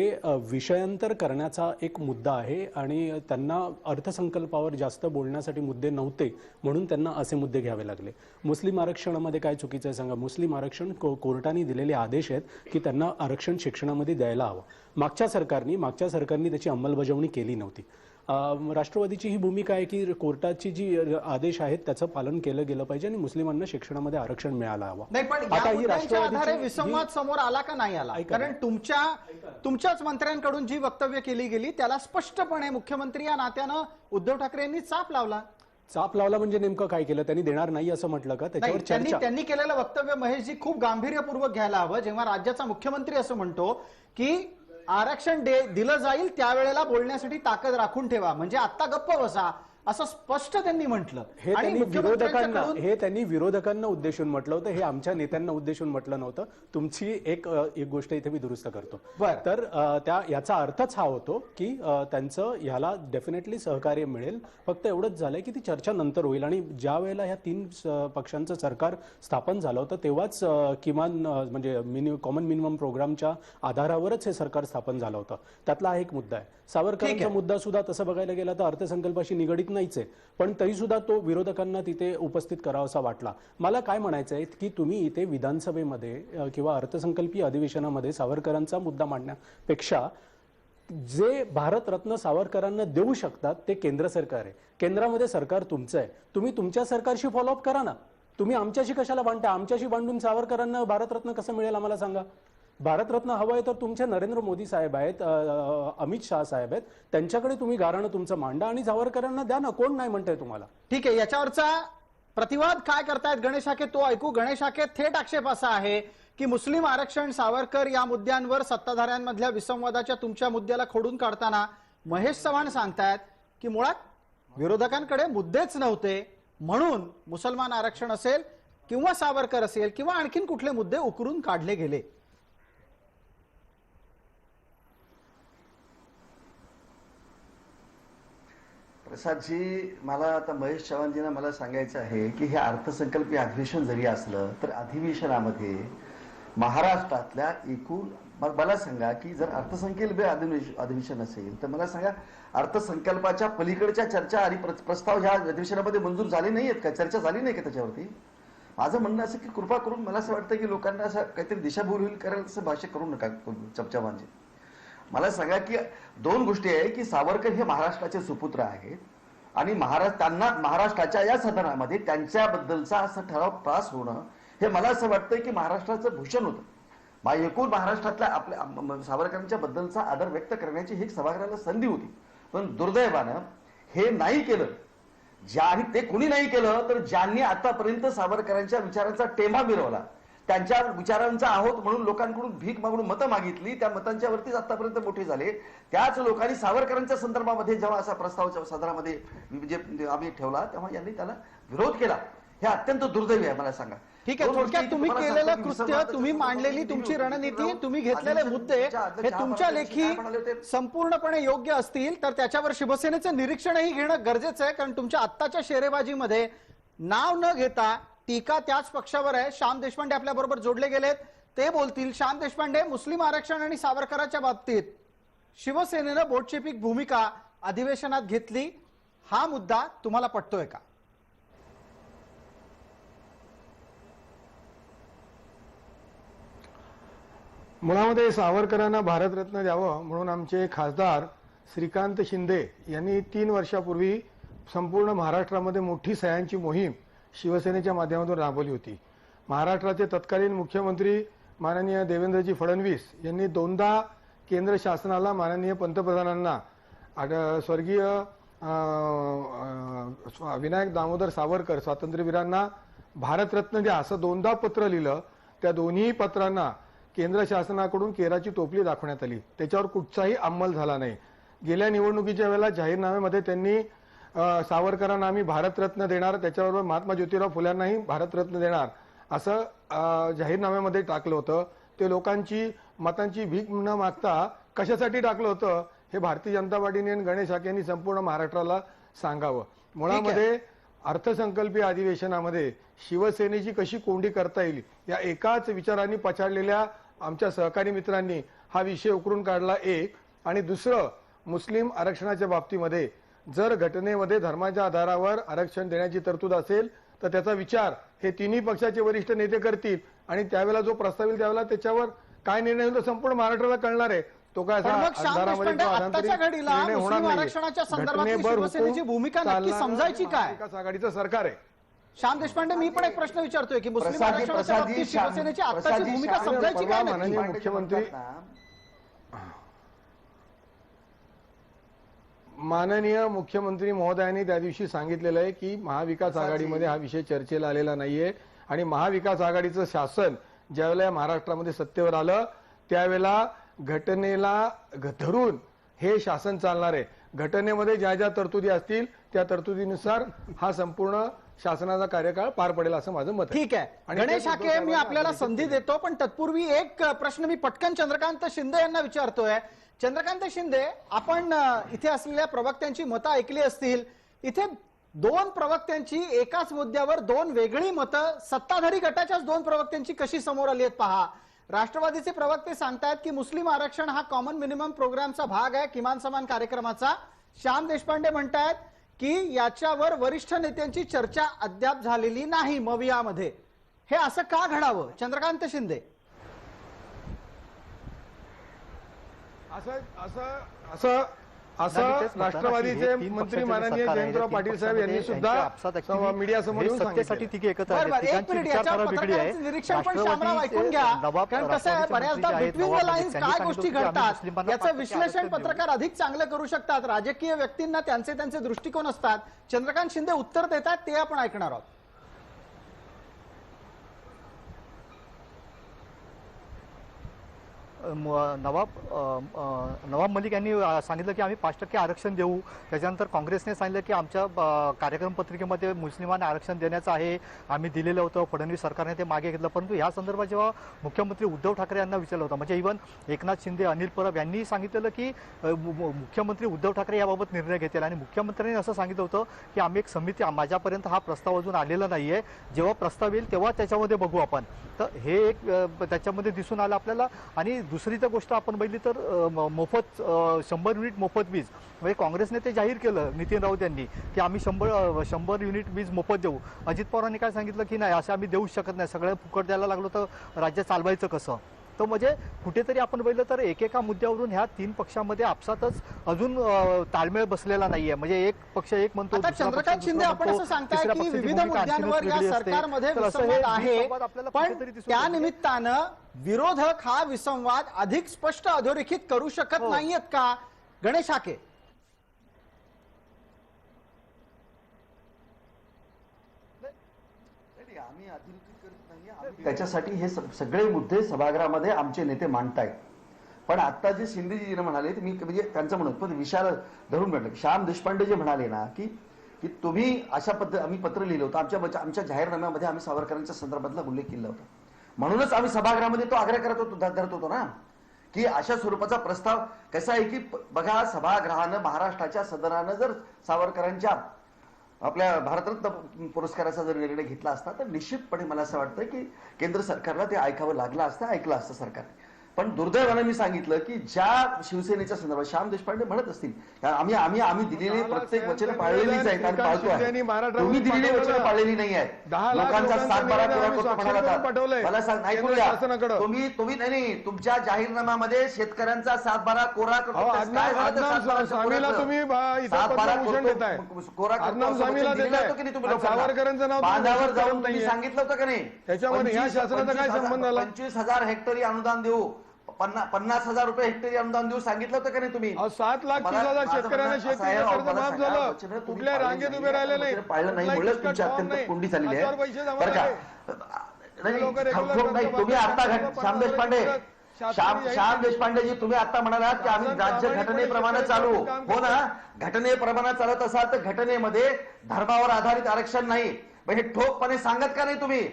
विषयांतर करण्याचा एक मुद्दा आहे आणि त्यांना अर्थसंकल्पावर जास्त बोलण्यासाठी मुद्दे नव्हते म्हणून त्यांना असे मुद्दे घ्यावे लागले. मुस्लिम आरक्षणामध्ये काय चुकीचं आहे सांगा? मुस्लिम आरक्षण कोर्टाने दिलेले आदेश आहेत की त्यांना आरक्षण शिक्षणामध्ये द्यायला हवं. मागच्या सरकारनी त्याची अंमलबजावणी केली नव्हती. राष्ट्रवादीची ही भूमिका आहे की कोर्टाची जी आदेश आहेत त्याचं पालन केलं गेलं पाहिजे आणि मुस्लिमांना शिक्षणामध्ये आरक्षण मिळायला हवं. नाही, पण आता ही राष्ट्रवादीची विसंवाद समोर आला का नाही आला? कारण तुमच्याच मंत्र्यांकडून जी वक्तव्य केली गेली त्याला स्पष्टपणे मुख्यमंत्री या नात्यानं उद्धव ठाकरे यांनी चाप लावला म्हणजे नेमकं काय केलं? त्यांनी देणार नाही असं म्हटलं का? त्याच्यावर चर्चा. त्यांनी केलेलं वक्तव्य महेशजी खूप गांभीर्यपूर्वक घ्यायला हवं. जेव्हा राज्याचा मुख्यमंत्री असं म्हणतो की आरक्षण दिलं जाईल त्यावेळेला बोलण्यासाठी ताकद राखून ठेवा, म्हणजे आता गप्प बसा, असं स्पष्ट त्यांनी म्हटलं. हे त्यांनी विरोधकांना उद्देशून म्हटलं होतं, हे आमच्या नेत्यांना उद्देशून म्हटलं नव्हतं. तुमची एक गोष्ट इथे मी दुरुस्त करतो. तर याचा अर्थच हा होतो की त्यांचं ह्याला डेफिनेटली सहकार्य मिळेल, फक्त एवढंच झालंय की ती चर्चा नंतर होईल. आणि ज्या वेळेला ह्या 3 पक्षांचं सरकार स्थापन झालं होतं तेव्हाच किमान म्हणजे कॉमन मिनिमम प्रोग्रामच्या आधारावरच हे सरकार स्थापन झालं होतं. त्यातला हा एक मुद्दा आहे. सावरकरांचा मुद्दा सुद्धा तसं बघायला गेला तर अर्थसंकल्पाशी निगडीत नाहीच आहे, पण तरी सुद्धा तो विरोधकांना तिथे उपस्थित करावासा वाटला. मला काय म्हणायचं आहे की तुम्ही इथे विधानसभेमध्ये किंवा अर्थसंकल्पीय अधिवेशनामध्ये सावरकरांचा मुद्दा मांडण्यापेक्षा जे भारतरत्न सावरकरांना देऊ शकतात ते केंद्र सरकार आहे. केंद्रामध्ये सरकार तुमचं आहे. तुम्ही तुमच्या सरकारशी फॉलोअप करा ना. तुम्ही आमच्याशी कशाला भांडता? आमच्याशी भांडून सावरकरांना भारतरत्न कसं मिळेल आम्हाला सांगा. भारतरत्न हवं आहे तर तुमचे नरेंद्र मोदी साहेब आहेत, अमित शाह साहेब आहेत, त्यांच्याकडे तुम्ही गाऱ्हाणं तुमचं मांडा आणि सावरकरांना द्या ना. कोण नाही म्हणतंय तुम्हाला? ठीक आहे, याच्यावरचा प्रतिवाद काय करतायत गणेश हाके तो ऐकू. गणेश हाके थेट आक्षेप असा आहे की मुस्लिम आरक्षण, सावरकर या मुद्द्यांवर सत्ताधाऱ्यांमधल्या विसंवादाच्या तुमच्या मुद्द्याला खोडून काढताना महेश चव्हाण सांगतायत की मुळात विरोधकांकडे मुद्देच नव्हते, म्हणून मुसलमान आरक्षण असेल किंवा सावरकर असेल किंवा आणखीन कुठले मुद्दे उकरून काढले गेले. प्रसादजी, मला आता महेश चव्हाणजींना मला सांगायचं आहे की हे अर्थसंकल्पीय अधिवेशन जरी असलं तर अधिवेशनामध्ये महाराष्ट्रातल्या एकूण मला सांगा की जर अर्थसंकल्पीय अधिवेशन असेल तर मला सांगा अर्थसंकल्पाच्या पलीकडच्या चर्चा आणि प्रस्ताव ह्या अधिवेशनामध्ये मंजूर झाले नाही आहेत का? चर्चा झाली नाही का त्याच्यावरती? माझं म्हणणं असं की कृपा करून मला असं वाटतं की लोकांना असं काहीतरी दिशाभूल होईल करायला असं भाष्य करू नका चपचवांचे. मला सांगा की दोन गोष्टी आहे की सावरकर हे महाराष्ट्राचे सुपुत्र आहेत आणि त्यांना महाराष्ट्राच्या या सदनामध्ये त्यांच्याबद्दलचा असं ठराव पास होणं हे मला असं वाटतं की महाराष्ट्राचं भूषण होतं. एकूण महाराष्ट्रातल्या आपल्या सावरकरांच्या बद्दलचा आदर व्यक्त करण्याची ही सभागृहाला संधी होती. पण दुर्दैवानं हे नाही केलं. आणि ते कोणी नाही केलं तर ज्यांनी आतापर्यंत सावरकरांच्या विचारांचा टेंबा मिरवला, त्यांच्या विचारांचा आहोत म्हणून लोकांकडून भीक मागून मतं मागितली, त्या मतांच्या वरतीच आतापर्यंत मोठे झाले, त्याच लोकांनी सावरकरांच्या संदर्भामध्ये जेव्हा असा प्रस्ताव सदनामध्ये जे आम्ही ठेवला तेव्हा यांनी त्याला विरोध केला. हे अत्यंत दुर्दैवी आहे. मला सांगा. ठीक आहे, थोडक्यात तुम्ही केलेलं कृत्य, तुम्ही मांडलेली तुमची रणनीती, तुम्ही घेतलेले मुद्दे हे तुमच्या लेखी संपूर्णपणे योग्य असतील तर त्याच्यावर शिवसेनेचं निरीक्षणही घेणं गरजेचं आहे. कारण तुमच्या आत्ताच्या शेरेबाजीमध्ये नाव न घेता टीका त्याच पक्षावर आहे. श्याम देशपांडे आपल्या बरोबर जोडले गेलेत, ते बोलतील. श्याम देशपांडे, मुस्लिम आरक्षण आणि सावरकरांच्या बाबतीत शिवसेनेनं बोटचेपीक भूमिका अधिवेशनात घेतली, हा मुद्दा तुम्हाला पटतोय का? मुळामध्ये सावरकरांना भारतरत्न द्यावं म्हणून आमचे खासदार श्रीकांत शिंदे यांनी 3 वर्षापूर्वी संपूर्ण महाराष्ट्रामध्ये मोठी सह्यांची मोहीम शिवसेनेच्या माध्यमातून राबवली होती. महाराष्ट्राचे तत्कालीन मुख्यमंत्री माननीय देवेंद्रजी फडणवीस यांनी 2दा केंद्र शासनाला, माननीय पंतप्रधानांना, स्वर्गीय विनायक दामोदर सावरकर स्वातंत्र्यवीरांना भारतरत्न द्या असं 2दा पत्र लिहिलं. त्या दोन्ही पत्रांना केंद्र शासनाकडून केराची टोपली दाखवण्यात आली. त्याच्यावर कुठचाही अंमल झाला नाही. गेल्या निवडणुकीच्या वेळेला जाहीरनाम्यामध्ये त्यांनी सावरकरांना आम्ही भारतरत्न देणार, त्याच्याबरोबर महात्मा ज्योतिराव फुल्यांनाही भारतरत्न देणार असं जाहीरनाम्यामध्ये टाकलं होतं. ते लोकांची मतांची भीक न मागता कशासाठी टाकलं होतं हे भारतीय जनता पार्टीने आणि गणेश हाके यांनी संपूर्ण महाराष्ट्राला सांगावं. मुळामध्ये अर्थसंकल्पीय अधिवेशनामध्ये शिवसेनेची कशी कोंडी करता येईल या एकाच विचारांनी पछाडलेल्या आमच्या सहकारी मित्रांनी हा विषय उकरून काढला एक. आणि दुसरं, मुस्लिम आरक्षणाच्या बाबतीमध्ये जर घटनेमध्ये धर्माच्या आधारावर आरक्षण देण्याची तरतूद असेल तर त्याचा विचार हे तिन्ही पक्षाचे वरिष्ठ नेते करतील आणि त्यावेळेला जो प्रस्ताव येईल त्यावेळेला त्याच्यावर काय निर्णय होईल समपूर्ण महाराष्ट्राला कळणार आहे. तो काय आताच्या घडीला मुस्लिम आरक्षणाच्या संदर्भात शिवसेनेची भूमिका नक्की समजायची काय? आघाडीचं सरकार आहे. श्याम देशपांडे, मी पण एक प्रश्न विचारतोय की मुस्लिम आरक्षणाच्या बाबतीत शिवसेनेची आताची भूमिका समजायची काय? माननीय मुख्यमंत्री माननीय मुख्यमंत्री महोदयांनी त्या दिवशी सांगितलेलं आहे की महाविकास आघाडीमध्ये हा विषय चर्चेला आलेला नाहीये आणि महाविकास आघाडीचं शासन ज्यावेळेला महाराष्ट्रामध्ये सत्तेवर आलं त्यावेळेला घटनेला धरून हे शासन चालणार आहे. घटनेमध्ये ज्या ज्या तरतुदी असतील त्या तरतुदीनुसार हा संपूर्ण शासनाचा कार्यकाळ पार पडेल असं माझं मत आहे. ठीक आहे गणेश हाके, मी आपल्याला संधी देतो, पण तत्पूर्वी एक प्रश्न मी पटकन चंद्रकांत शिंदे यांना विचारतोय. चंद्रकांत शिंदे, आपण इथे असलेल्या प्रवक्त्यांची मतं ऐकली असतील. इथे 2 प्रवक्त्यांची एकाच मुद्द्यावर 2 वेगळी मतं सत्ताधारी गटाच्याच 2 प्रवक्त्यांची कशी समोर आली आहेत पहा. राष्ट्रवादीचे प्रवक्ते सांगतायत की मुस्लिम आरक्षण हा कॉमन मिनिमम प्रोग्रामचा भाग आहे, किमान समान कार्यक्रमाचा. श्याम देशपांडे म्हणतायत की याच्यावर वरिष्ठ नेत्यांची चर्चा अद्याप झालेली नाही मवियामध्ये. हे असं का घडावं? चंद्रकांत शिंदे. असं असं नाही, असं मी असं तेच म्हटलं ना की राष्ट्रवादीचे हे तीन मंत्री पक्षाचे जे माननीय सरकार आहे, जयंतराव या तीन पाटील साहेब यांनी पक्षामध्ये सुद्धा यांच्या आपसात actually मीडियासमोर हे येऊन सत्तेसाठी सांगितलं. तिघे एकत्र बरं आले. बरं, एक तिघांची मिनिट विचारधारा याच्यावर वेगळी आहे. पत्रकारांचं निरीक्षण पण शामराव राष्ट्रवादीचे ऐकून घ्या. नवाब कारण कसं आहे, राष्ट्रवादीचे बऱ्याचदा मंत्री जे आहेत, between the Nawab lines Malik, त्यांनी काय सांगितलं गोष्टी की आम्ही घडतात मुस्लिमांना याचं 5% विश्लेषण आरक्षण देऊ. पत्रकार अधिक चांगलं करू शकतात. राजकीय व्यक्तींना त्यांचे त्यांचे दृष्टिकोन असतात. चंद्रकांत शिंदे उत्तर देतात ते आपण ऐकणार आहोत. नवाब मलिक यांनी सांगितलं की आम्ही 5% आरक्षण देऊ. त्याच्यानंतर काँग्रेसने सांगितलं की आमच्या कार्यक्रम पत्रिकेमध्ये मुस्लिमांना आरक्षण देण्याचं आहे, आम्ही दिलेलं होतं. फडणवीस सरकारने ते मागे घेतलं. परंतु या संदर्भात जेव्हा मुख्यमंत्री उद्धव ठाकरे यांना विचारलं होतं, म्हणजे इव्हन एकनाथ शिंदे, अनिल परब यांनी सांगितलेलं की मुख्यमंत्री उद्धव ठाकरे याबाबत निर्णय घेतील. आणि मुख्यमंत्र्यांनी असं सांगितलं होतं की आम्ही एक समिती, माझ्यापर्यंत हा प्रस्ताव अजून आलेला नाहीये, जेव्हा प्रस्ताव येईल तेव्हा त्याच्यामध्ये बघू आपण. तर हे एक त्याच्यामध्ये दिसून आलं आपल्याला. आणि दुसरी तर गोष्ट आपण बघितली तर मोफत 100 युनिट मोफत वीज, म्हणजे काँग्रेसने ते जाहीर केलं नितीन राऊत यांनी की आम्ही 100 युनिट वीज मोफत देऊ. अजित पवारांनी काय सांगितलं की नाही, असं आम्ही देऊच शकत नाही, सगळं फुकट द्यायला लागलो तर राज्य चालवायचं कसं. तर म्हणजे कुठेतरी आपण बघितलं तर एकेका मुद्द्यावरून ह्या तीन पक्षामध्ये आपसातच अजून ताळमेळ बसलेला नाहीये. म्हणजे एक पक्ष एक म्हणतो, आता दुसरा पक्ष चंद्रकांत शिंदे दुसरा आपण म्हणतो, असं सांगताय तिसऱ्या की पक्षाची विविध भूमिका आणखीनच मुद्द्यांवर या वेगळी असते. सरकारमध्ये तर असं हे विसंवाद आहे, विसंवाद आपल्याला पण कुठेतरी दिसून त्या येतो. निमित्तानं विरोधक हा विसंवाद अधिक स्पष्ट अधोरेखित करू शकत नाहीयेत का? गणेश हाके. आम्ही अधोरेखित करत नाहीये. आम्ही त्याच्यासाठी हे सगळे मुद्दे सभागृहामध्ये आमचे नेते मांडतायत. पण आता जे शिंदेजी म्हणाले ते मी म्हणजे त्यांचं म्हणत पण विषयाला धरून म्हटलं. श्याम देशपांडे जे म्हणाले ना की की तुम्ही अशा पद्धती, आम्ही पत्र लिहिलं होतं, आमच्या जाहीरनाम्यामध्ये आम्ही सावरकरांच्या संदर्भातला उल्लेख केला होता. म्हणूनच आम्ही सभागृहामध्ये तो आग्रह धरत होतो ना की अशा स्वरूपाचा प्रस्ताव कसा आहे की बघा, सभागृहानं, महाराष्ट्राच्या सदनानं जर सावरकरांच्या आपल्या भारतरत्न पुरस्काराचा जर निर्णय घेतला असता तर निश्चितपणे मला असं वाटतं की केंद्र सरकारला ते ऐकावं लागलं असतं, ऐकलं असतं सरकारने. पण दुर्दैवानं मी सांगितलं की ज्या शिवसेनेच्या संदर्भात श्याम देशपांडे म्हणत असतील, आम्ही दिलेली प्रत्येक वचन पाळलेलीच आहेत आणि पाळतोय. तुम्ही दिलेली वचन पाळलेली नाही आहेत. 10 लाख लोकांचा लोकांचं 7-12 निवेदन कोरा आम्ही म्हणाला पाठवलंय. मला सांग, ऐकून केंद्र घ्या. शासनाकडं. तुम्ही नाही, तुमच्या जाहीरनाम्यामध्ये शेतकऱ्यांचा 7-12 कोरा करतो. काय झालं त्या आदनाम 7-12 स्वामीला कोऱ्याचं? तुम्ही इथं 7-12 पद्मभूषण देताय. कोरा करतो आदनाम असं स्वामीला वचन दिलेलं देताय. होतं की नाही तुम्ही लोकांना? सावरकरांचं नाव तुम्ही बांधावर घोषित जाऊन करत तुम्ही नाहीये. सांगितलं होतं का नाही? त्याच्यामध्ये ह्या शासनाचा काय संबंध आला? 25,000 हेक्टरी अनुदान देऊ, 50,000 रुपये हेक्टरी अनुदान देऊ सांगितलं होतं का नाही तुम्ही? 7,30,000 शेतकऱ्यांना शेतकरी कर्ज माफ झालं. कुठल्या रांगेत उभे राहिले नाही, पाळलं नाही, मुळे तुमची अत्यंत कोंडी झालेली आहे बरं का. नाही, तुम्ही आता श्याम देशपांडे, श्याम देशपांडेजी, तुम्ही आता म्हणालात की आम्ही राज्य घटनेप्रमाणे चालू. हो ना, घटनेप्रमाणे चालत असाल तर घटनेमध्ये धर्मावर आधारित आरक्षण नाही. हे ठोकपणे सांगत का नाही तुम्ही?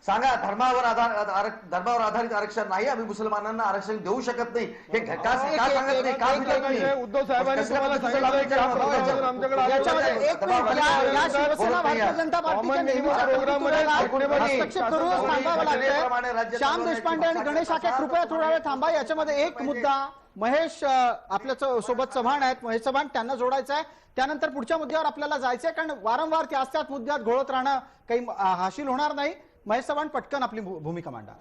सांगा, धर्मावर आधारित आरक्षण नाही, आम्ही मुसलमानांना आरक्षण देऊ शकत नाही. हे का सांगत नाही? का विचारत नाही? उद्धव साहेबांनी तुम्हाला सांगितलं की आमच्याकडे याच्यामध्ये एक मिनिट, या शिवसेना भारतीय जनता पार्टीच्या नेहमीच्या प्रवृत्तीला हस्तक्षेप करून थांबावं लागतंय. श्याम देशपांडे आणि गणेश हाके कृपया थोडा वेळ थांबा. याच्यामध्ये एक मुद्दा महेश आपल्या सोबत चव्हाण आहेत, महेश चव्हाण, त्यांना जोडायचा आहे. त्यानंतर पुढच्या मुद्द्यावर आपल्याला जायचंय, कारण वारंवार त्याच मुद्द्यात घोळत राहणं काही हासिल होणार नाही. महेश चव्हाण, पटकन आपली भूमिका मांडा.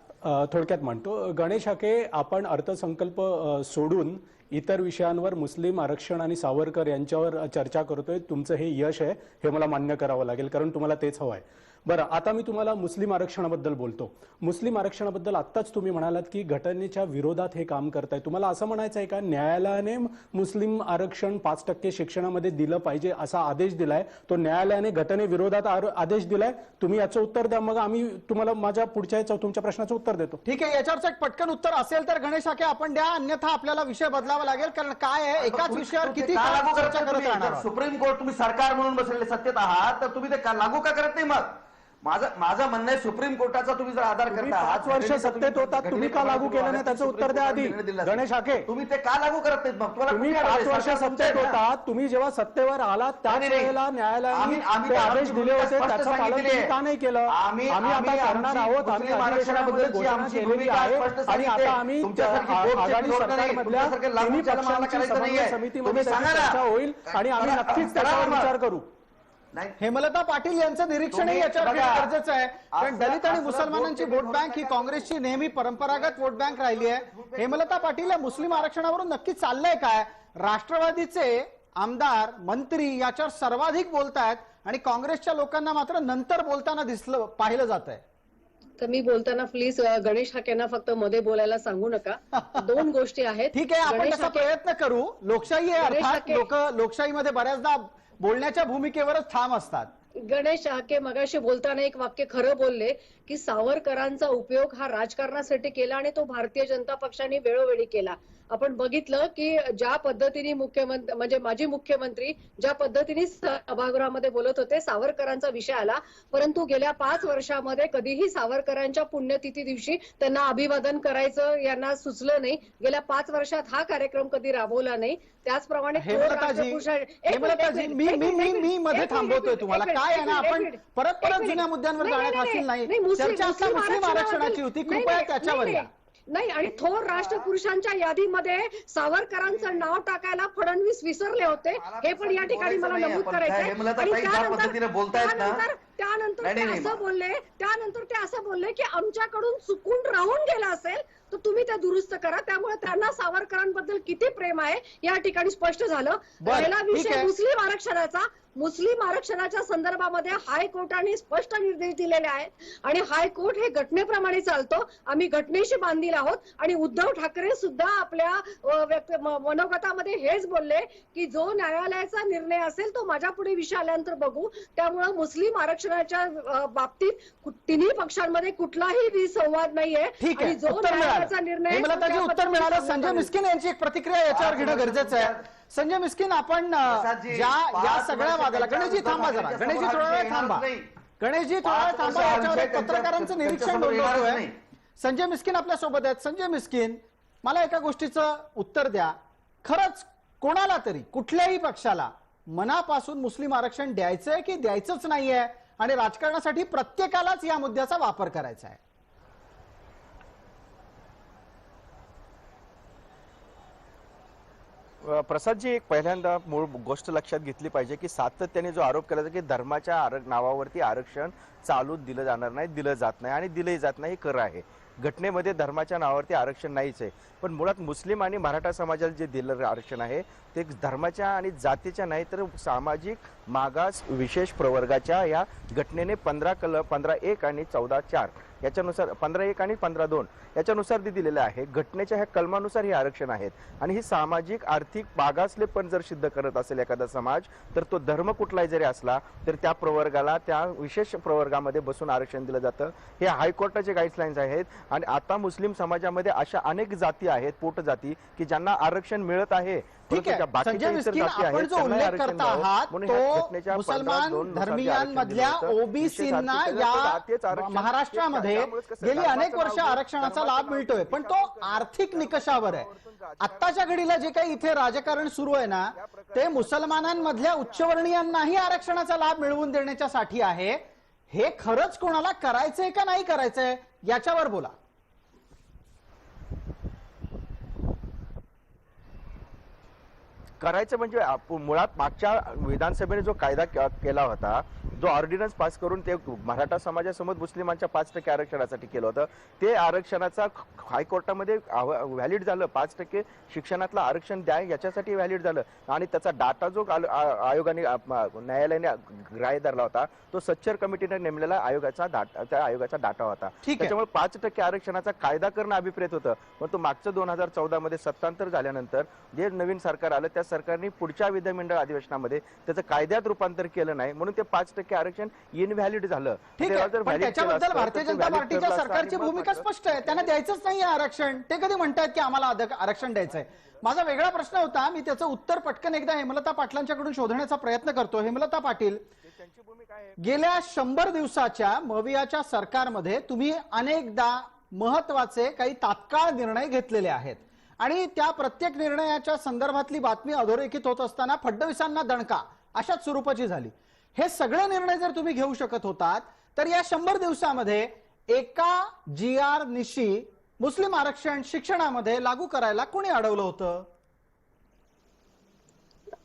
थोडक्यात मांडतो. गणेश हाके, आपण अर्थसंकल्प सोडून इतर विषयांवर मुस्लिम आरक्षण आणि सावरकर यांच्यावर चर्चा करतोय. तुमचं हे यश आहे, हे मला मान्य करावं लागेल, कारण तुम्हाला तेच हवं आहे. बरं, आता मी तुम्हाला मुस्लिम आरक्षणाबद्दल बोलतो. मुस्लिम आरक्षणाबद्दल आत्ताच तुम्ही म्हणालात की घटनेच्या विरोधात हे काम करताय. तुम्हाला असं म्हणायचं आहे का न्यायालयाने मुस्लिम आरक्षण 5% शिक्षणामध्ये दिलं पाहिजे असा आदेश दिलाय, तो न्यायालयाने घटनेविरोधात आदेश दिलाय? तुम्ही याचं उत्तर द्या, मग आम्ही तुम्हाला माझ्या पुढच्या तुमच्या प्रश्नाचं उत्तर देतो. ठीक आहे, याच्यावरचं एक पटकन उत्तर असेल तर गणेश हाके आपण द्या, अन्यथा आपल्याला विषय बदलावा लागेल. कारण काय आहे, एकाच विषयावर किती काळ चर्चा करत राहणार? सुप्रीम कोर्ट, तुम्ही सरकार म्हणून बसलेले सत्तेत आहात, तर तुम्ही ते लागू का करत नाही? मग माझं म्हणणं आहे, सुप्रीम कोर्टाचा तुम्ही जर आधार करता, 5 वर्ष सत्तेत होतात, तुम्ही का लागू केलं नाही त्याचं उत्तर द्या आधी. गणेश हाके, तुम्ही ते का लागू करत नाहीत? मग तुम्ही 5 वर्ष सत्तेत होतात, तुम्ही जेव्हा सत्तेवर आलात त्याच वेळेला न्यायालयाने ते आदेश दिले होते, त्याचं पालन तुम्ही का नाही केलं? आम्ही आता करणार आहोत. आम्ही अधिवेशनामध्ये घोषणा केलेली आहे आणि आता आम्ही आघाडी सरकारमधल्या तिन्ही पक्षांची समन्वय समितीमध्ये त्याची चर्चा होईल आणि आम्ही नक्कीच त्याच्यावर विचार करू. नाही. हेमलता पाटील यांचं निरीक्षणही तुम्ही याच्यावर बघा, घेणं गरजेचं आहे, कारण असं- दलित आणि असं मुसलमानांची वोट वोट बँक ही काँग्रेसची नेहमी परंपरागत वोट बँक राहिली आहे. हेमलता पाटील या मुस्लिम आरक्षणावरून नक्की चाललंय काय? राष्ट्रवादीचे आमदार मंत्री याच्यावर सर्वाधिक बोलतायत आणि काँग्रेसच्या लोकांना मात्र नंतर बोलताना पाहिलं जात आहे. तर मी बोलताना प्लीज गणेश हाकेंना फक्त मध्ये बोलायला सांगू नका. दोन गोष्टी आहेत. ठीक आहे, आपण गणेश तसा हाके- प्रयत्न करू. लोकशाही आहे, गणेश अर्थात हाके- लोक लोकशाहीमध्ये बऱ्याचदा बोलण्याच्या भूमिकेवरच ठाम असतात. गणेश हाके मगाशी बोलताना एक वाक्य खरं बोलले की सावरकरांचा उपयोग हा राजकारणासाठी केला आणि तो भारतीय जनता पक्षाने वेळोवेळी केला. आपण बघितलं की ज्या पद्धतीने मुख्यमंत्री म्हणजे माजी मुख्यमंत्री ज्या पद्धतीने सभागृहामध्ये बोलत होते, सावरकरांचा विषय आला, परंतु गेल्या 5 वर्षामध्ये कधीही सावरकरांच्या पुण्यतिथी दिवशी त्यांना अभिवादन करायचं यांना सुचलं नाही. गेल्या 5 वर्षात हा कार्यक्रम कधी राबवला नाही. त्याचप्रमाणे थोर हेमलताजी राष्ट्रपुरुष- एक मिनिट, हेमलताजी एक मी मिनिट, मी एक मी मिनिट, मी मध्ये एक मिनिट, थांबवतोय एक तुम्हाला. मिनिट, काय आहे ना, एक आपण मिनिट, परत एक परत मिनिट. जुन्या मुद्द्यांवर नाही, जाण्यात नाही, हासील नाही. मुस्लिम- चर्चा आता मुस्लिम आरक्षणाची होती, नाही, कृपया नाही, त्याच्यावर नाही, या. नाही, आणि थोर राष्ट्रपुरुषांच्या यादीमध्ये सावरकरांचं नाव टाकायला फडणवीस विसरले होते, हे पण या ठिकाणी मला बोलायचं नमूद नाही, करायचं आपण आहे. हेमलता आणि ताई ज्या पद्धतीने बोलतायत ना, त्यानंतर नाही, ते नाही, असं बोलले, त्यानंतर ते असं बोलले की आमच्याकडून चुकून राहून गेला असेल तर तुम्ही ते दुरुस्त करा. त्यामुळे त्यांना सावरकरांबद्दल किती प्रेम आहे या ठिकाणी स्पष्ट झालं. बरं, पहिला ठीक विषय आहे. मुस्लिम आरक्षणाच्या संदर्भामध्ये हायकोर्टाने स्पष्ट निर्देश दिलेले आहेत आणि हायकोर्ट हे घटनेप्रमाणे चालतो. आम्ही घटनेशी बांधील आहोत आणि उद्धव ठाकरे सुद्धा आपल्या मनोगतामध्ये हेच बोलले की जो न्यायालयाचा निर्णय असेल तो माझ्या पुढे विषय आल्यानंतर बघू. त्यामुळे मुस्लिम आरक्षणाच्या बाबतीत तिन्ही पक्षांमध्ये कुठलाही विसंवाद नाहीये. ठीक आणि आहे, जो उत्तर न्यायालयाचा मिळालं. निर्णय हेमलताजी उत्तर मिळालं. संजय मिस्किन मिस्किन यांची एक प्रतिक्रिया याच्यावर घेणं गरजेचं आहे. संजय मिस्किन, आपण प्रसादजी, या 5 सगळ्या वर्ष वादाला त्यांच्या गणेशजी थांबा जरा, उद्धव गणेशजी ठाकरेंच्या थोडा वेळ समोर थांबा, येणार नाही. गणेशजी थोडा वेळ 5 थांबा. वर्ष याच्यावर एक त्यांच्या- पत्रकारांचं निरीक्षण त्यांच्यासमोर येणारच नोंदवतोय. नाही. संजय मिस्किन आपल्या सोबत आहेत. संजय मिस्किन, मला एका गोष्टीचं उत्तर द्या. खरंच कोणाला तरी कुठल्याही पक्षाला मनापासून मुस्लिम आरक्षण द्यायचंय की द्यायचंच नाहीये आणि राजकारणासाठी प्रत्येकालाच या मुद्द्याचा वापर करायचा आहे? प्रसादजी, एक पहिल्यांदा मूळ गोष्ट लक्षात घेतली पाहिजे की सातत्याने जो आरोप केला जातो की धर्माच्या नावावरती आरक्षण चालू दिलं जाणार नाही, दिलं जात नाही आणि दिलंही जात नाही, हे खरं आहे. घटनेमध्ये धर्माच्या नावावरती आरक्षण नाहीच आहे. पण मुळात मुस्लिम आणि मराठा समाजाला जे दिलं आरक्षण आहे ते धर्माच्या आणि जातीच्या नाही तर सामाजिक मागास विशेष प्रवर्गाच्या या घटनेने 15(1) आणि 14(4) याच्यानुसार 15(1) आणि 15(2) याच्यानुसार ते दिलेलं आहे. घटनेच्या ह्या कलमानुसार हे आरक्षण आहेत आणि ही सामाजिक आर्थिक मागासलेपण जर सिद्ध करत असेल एखादा समाज तर तो धर्म कुठलाही जरी असला तर त्या प्रवर्गाला त्या विशेष प्रवर्गामध्ये बसून आरक्षण दिलं जातं. हे हायकोर्टाचे गाईडलाईन्स आहेत. आणि आता मुस्लिम समाजामध्ये अशा अनेक जाती आहेत, पोटजाती, की ज्यांना आरक्षण मिळत आहे. ठीक आहे संजय मिस्किन, आपण जो उल्लेख करता आहात तो मुसलमान धर्मियांमधल्या ओबीसींना या महाराष्ट्रामध्ये गेली अनेक वर्ष आरक्षणाचा लाभ मिळतोय, पण तो आर्थिक निकषावर आहे. आत्ताच्या घडीला जे काही इथे राजकारण सुरू आहे ना, ते मुसलमानांमधल्या उच्चवर्णीयांनाही आरक्षणाचा लाभ मिळवून देण्याच्यासाठी आहे. हे खरंच कोणाला करायचंय का नाही करायचंय याच्यावर बोला. करायचं म्हणजे मुळात मागच्या विधानसभेने जो कायदा केला होता, जो ऑर्डिनन्स पास करून ते मराठा समाजासमोर मुस्लिमांच्या 5% आरक्षणासाठी केलं होतं, ते आरक्षणाचा हायकोर्टामध्ये व्हॅलिड झालं. 5% शिक्षणातलं आरक्षण द्या याच्यासाठी व्हॅलिड झालं आणि त्याचा डाटा जो आयोगाने न्यायालयाने ग्राह्य धरला होता तो सच्चर कमिटीने नेमलेला त्या आयोगाचा डाटा होता. त्याच्यामुळे 5% आरक्षणाचा कायदा करणं अभिप्रेत होतं. पण तो मागचं 2014 मध्ये सत्तांतर झाल्यानंतर जे नवीन सरकार आलं त्या सरकारने पुढच्या विधिमंडळ अधिवेशनामध्ये त्याचं कायद्यात रूपांतर केलं नाही, म्हणून ते 5% आरक्षण इनव्हॅलिड झालं. ठीक आहे, पण त्याच्याबद्दल भारतीय जनता पार्टीच्या सरकारची भूमिका स्पष्ट आहे. त्यांना द्यायचंच नाही आरक्षण. ते कधी म्हणतायत की आम्हाला आरक्षण द्यायचंय. माझा वेगळा प्रश्न होता, मी त्याचं उत्तर पटकन एकदा हेमलता पाटलांच्याकडून शोधण्याचा प्रयत्न करतो. हेमलता पाटील, गेल्या 100 दिवसाच्या मवियाच्या सरकारमध्ये तुम्ही अनेकदा महत्वाचे काही तात्काळ निर्णय घेतलेले आहेत आणि त्या प्रत्येक निर्णयाच्या संदर्भातली बातमी अधोरेखित होत असताना फडणवीसांना दणका अशाच स्वरूपाची झाली. हे सगळे निर्णय जर तुम्ही घेऊ शकत होतात तर या 100 दिवसामध्ये एका GR निशी मुस्लिम आरक्षण शिक्षणामध्ये लागू करायला कोणी अडवलं होतं?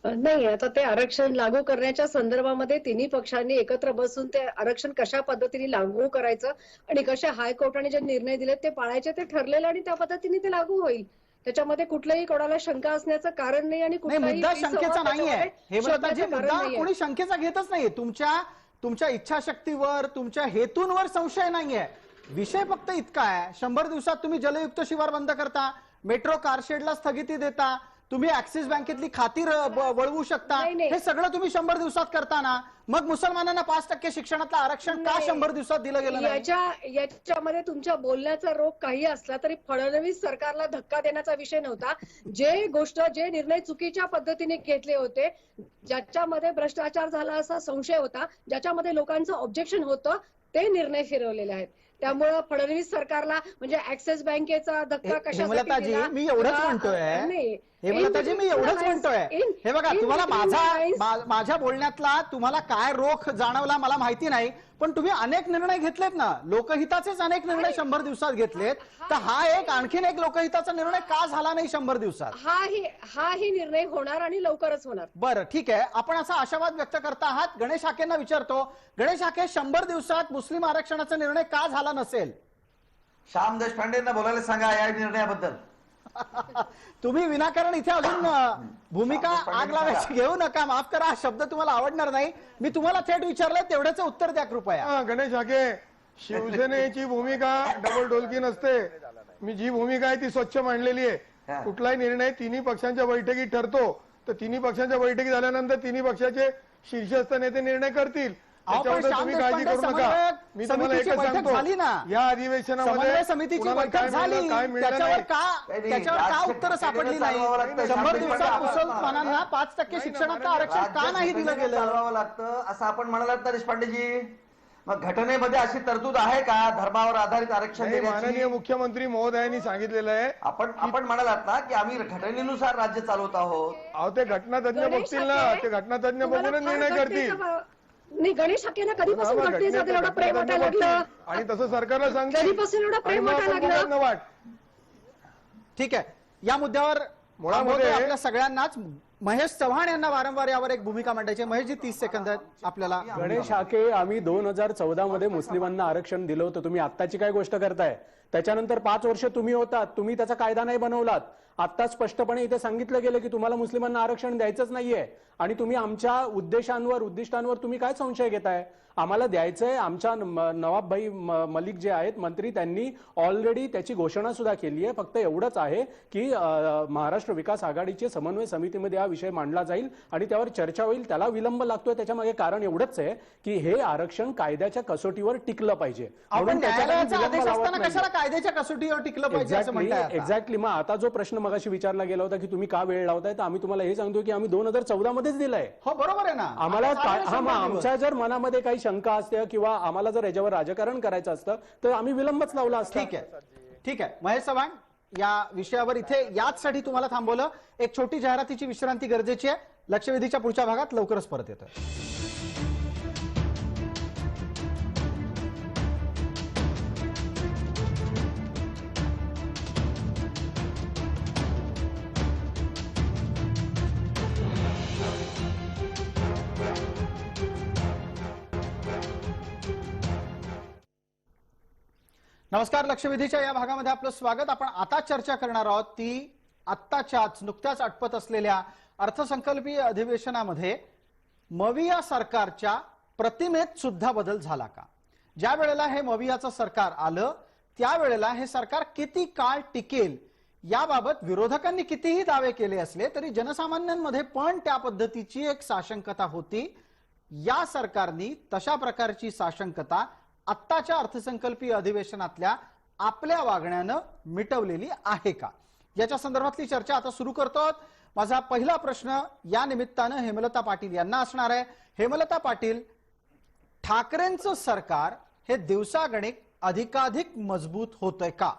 नाही, आता ते आरक्षण लागू करण्याच्या संदर्भामध्ये तिन्ही पक्षांनी एकत्र बसून ते आरक्षण कशा पद्धतीने लागू करायचं आणि कसे हायकोर्टाने जे निर्णय दिले ते पाळायचे ते ठरलेलं आणि त्या पद्धतीने ते लागू होईल. त्याच्यामध्ये कुठल्याही कोणाला शंका असण्याचं कारण नाही आणि नाही, कुठलाही मुद्दा विसंवाद शंकेचा नाहीये. त्याच्यामध्ये हेमलताजी, शोधण्याचं कारण मुद्दा नाहीये. कोणी शंकेचा घेतच नाहीये. तुमच्या इच्छाशक्तीवर, तुमच्या हेतूंवर संशय नाहीये. विषय फक्त इतका आहे, 100 दिवसात तुम्ही जलयुक्त शिवार बंद करता, मेट्रो कारशेडला स्थगिती देता, तुम्ही ऍक्सिस बँकेतली खाती वळवू शकता. नाही, नाही. हे सगळं तुम्ही 100 दिवसात करताना मग मुसलमानांना 5% शिक्षणातलं आरक्षण का नाही. 100 दिवसात दिलं गेलं नाही? याच्यामध्ये तुमच्या बोलण्याचा रोग काही असला तरी फडणवीस सरकारला धक्का देण्याचा विषय नव्हता. जे निर्णय चुकीच्या पद्धतीने घेतले होते, ज्याच्यामध्ये भ्रष्टाचार झाला असा संशय होता, ज्याच्यामध्ये लोकांचं ऑब्जेक्शन होतं, ते निर्णय फिरवलेले आहेत. त्यामुळं फडणवीस सरकारला म्हणजे ऍक्सिस बँकेचा धक्का कशासाठी हेमलताजी, दिला? मी एवढंच किंवा- म्हणतोय. नाही. हेमलताजी, मी एवढंच म्हणतोय. हे बघा, तुम्हाला in माझ्या बोलण्यातला तुम्हाला काय रोख जाणवला मला माहिती नाही, पण तुम्ही अनेक निर्णय घेतलेत ना, लोकहिताचेच अनेक निर्णय 100 दिवसात घेतलेत. तर हा आणखीन एक लोकहिताचा निर्णय का झाला नाही 100 दिवसात? हाही निर्णय होणार आणि लवकरच होणार. बरं, ठीक आहे. आपण असा आशावाद व्यक्त करता आहात. गणेश हाकेंना विचारतो. गणेश हाके, 100 दिवसात मुस्लिम आरक्षणाचा निर्णय का झाला नसेल? श्याम देशपांडेंना बोलायला सांगा या निर्णयाबद्दल. तुम्ही विनाकारण इथे अजून भूमिका आग लावायची घेऊ नका. माफ करा, हा शब्द तुम्हाला आवडणार नाही. मी तुम्हाला थेट विचारलंय, तेवढ्याच उत्तर द्या कृपया. गणेश हाके, शिवसेनेची भूमिका डबल ढोलकी नसते. मी जी भूमिका आहे ती स्वच्छ मांडलेली आहे. कुठलाही निर्णय तिन्ही पक्षांच्या बैठकीत ठरतो, तर तिन्ही पक्षांच्या बैठकी झाल्यानंतर तिन्ही पक्षाचे शीर्षस्थ नेते निर्णय करतील. त्याच्याबद्दल तुम्ही काळजी करू नका. मी तुम्हाला एकच सांगतो, या अधिवेशनामध्ये समन्वय समितीची कुणाला बैठक काय झाली, मिळालं, काय मिळालं त्याच्यावर नाही. का उत्तर सापडली नाही? 100 दिवसात मुसलमानांना 5% शिक्षणाचं आरक्षण का नाही दिलं गेलं? चालवावं लागतं असं आपण म्हणालात ना देशपांडेजी. मग घटनेमध्ये अशी तरतूद आहे का धर्मावर आधारित आरक्षण नाही, माननीय देण्याची? मुख्यमंत्री महोदयांनी सांगितलेलं आहे. आपण म्हणालात ना की आम्ही घटनेनुसार राज्य चालवत आहोत. अहो, ते घटनातज्ञ बघतील ना, ते घटनातज्ञ बघूनच निर्णय करतील. नाही, गणेश हाकेंना कधीपासून घटनेचं एवढं प्रेम वाटायला लागलं? आणि तसं सरकारला सांगतील. कधीपासून एवढं प्रेम वाटायला लागलं? वाट. ठीक आहे, या मुद्द्यावर मुळामध्ये- थांबवतोय आपल्या सगळ्यांनाच. महेश चव्हाण यांना वारंवार यावर एक भूमिका मांडायची. महेशजी, 30 सेकंद आहेत आपल्याला. गणेश हाके, आम्ही 2014 मध्ये मुस्लिमांना आरक्षण दिलं होतं. तुम्ही आत्ताची काय गोष्ट करताय? त्याच्यानंतर 5 वर्ष तुम्ही होतात, तुम्ही त्याचा कायदा नाही बनवलात. आता स्पष्टपणे इथे सांगितलं गेलं की तुम्हाला मुस्लिमांना आरक्षण द्यायचंच नाहीये आणि तुम्ही आमच्या उद्दिष्टांवर तुम्ही काय संशय घेताय? आम्हाला द्यायचंय. आमच्या नवाब भाई मलिक जे आहेत मंत्री, त्यांनी ऑलरेडी त्याची घोषणा सुद्धा केली आहे. फक्त एवढंच आहे की महाराष्ट्र विकास आघाडीचे समन्वय समितीमध्ये हा विषय मांडला जाईल आणि त्यावर चर्चा होईल. त्याला विलंब लागतोय, त्याच्या मागे कारण एवढंच आहे की हे आरक्षण कायद्याच्या कसोटीवर टिकलं पाहिजे. आपण म्हणून त्याच्यावर न्यायालयाचा विलंब आदेश लावत असताना नाहीये. कशाला कायद्याच्या कसोटीवर टिकलं पाहिजे असं म्हणताय आता? एक्झॅक्टली. मग आता जो प्रश्न मगाशी विचारला गेला होता की तुम्ही का वेळ लावताय, तर आम्ही तुम्हाला हे सांगतो की आम्ही 2014 मध्येच दिलाय. हो, बरोबर आहे ना. आम्हाला आता चालेल 100 दिवस. आमच्या जर मनामध्ये काही शंका असते किंवा आम्हाला जर याच्यावर राजकारण करायचं असतं तर आम्ही विलंबच लावला असता. ठीक आहे. महेश चव्हाण, या विषयावर इथे याचसाठी तुम्हाला थांबवलं. एक छोटी जाहिरातीची विश्रांती गरजेची आहे. लक्षवेधीच्या पुढच्या भागात लवकरच परत येतोय. नमस्कार. लक्षवेधीच्या या भागामध्ये आपलं स्वागत. आपण आता चर्चा करणार आहोत ती नुकत्याच आटपत असलेल्या अर्थसंकल्पीय अधिवेशनामध्ये मविया सरकारच्या प्रतिमेत सुद्धा बदल झाला का? ज्या वेळेला हे मवियाचं सरकार आलं त्यावेळेला हे सरकार किती काळ टिकेल याबाबत विरोधकांनी कितीही दावे केले असले तरी जनसामान्यांमध्ये पण त्या पद्धतीची एक साशंकता होती. या सरकारनी तशा प्रकारची साशंकता आत्ताच्या अर्थसंकल्पीय अधिवेशनातल्या आपल्या वागण्यानं मिटवलेली आहे का, याच्या संदर्भातली चर्चा आता सुरू करतो. माझा पहिला प्रश्न या निमित्तानं हेमलता पाटील यांना असणार आहे. हेमलता पाटील, ठाकरेंचं सरकार हे दिवसागणिक अधिकाधिक मजबूत होतंय का?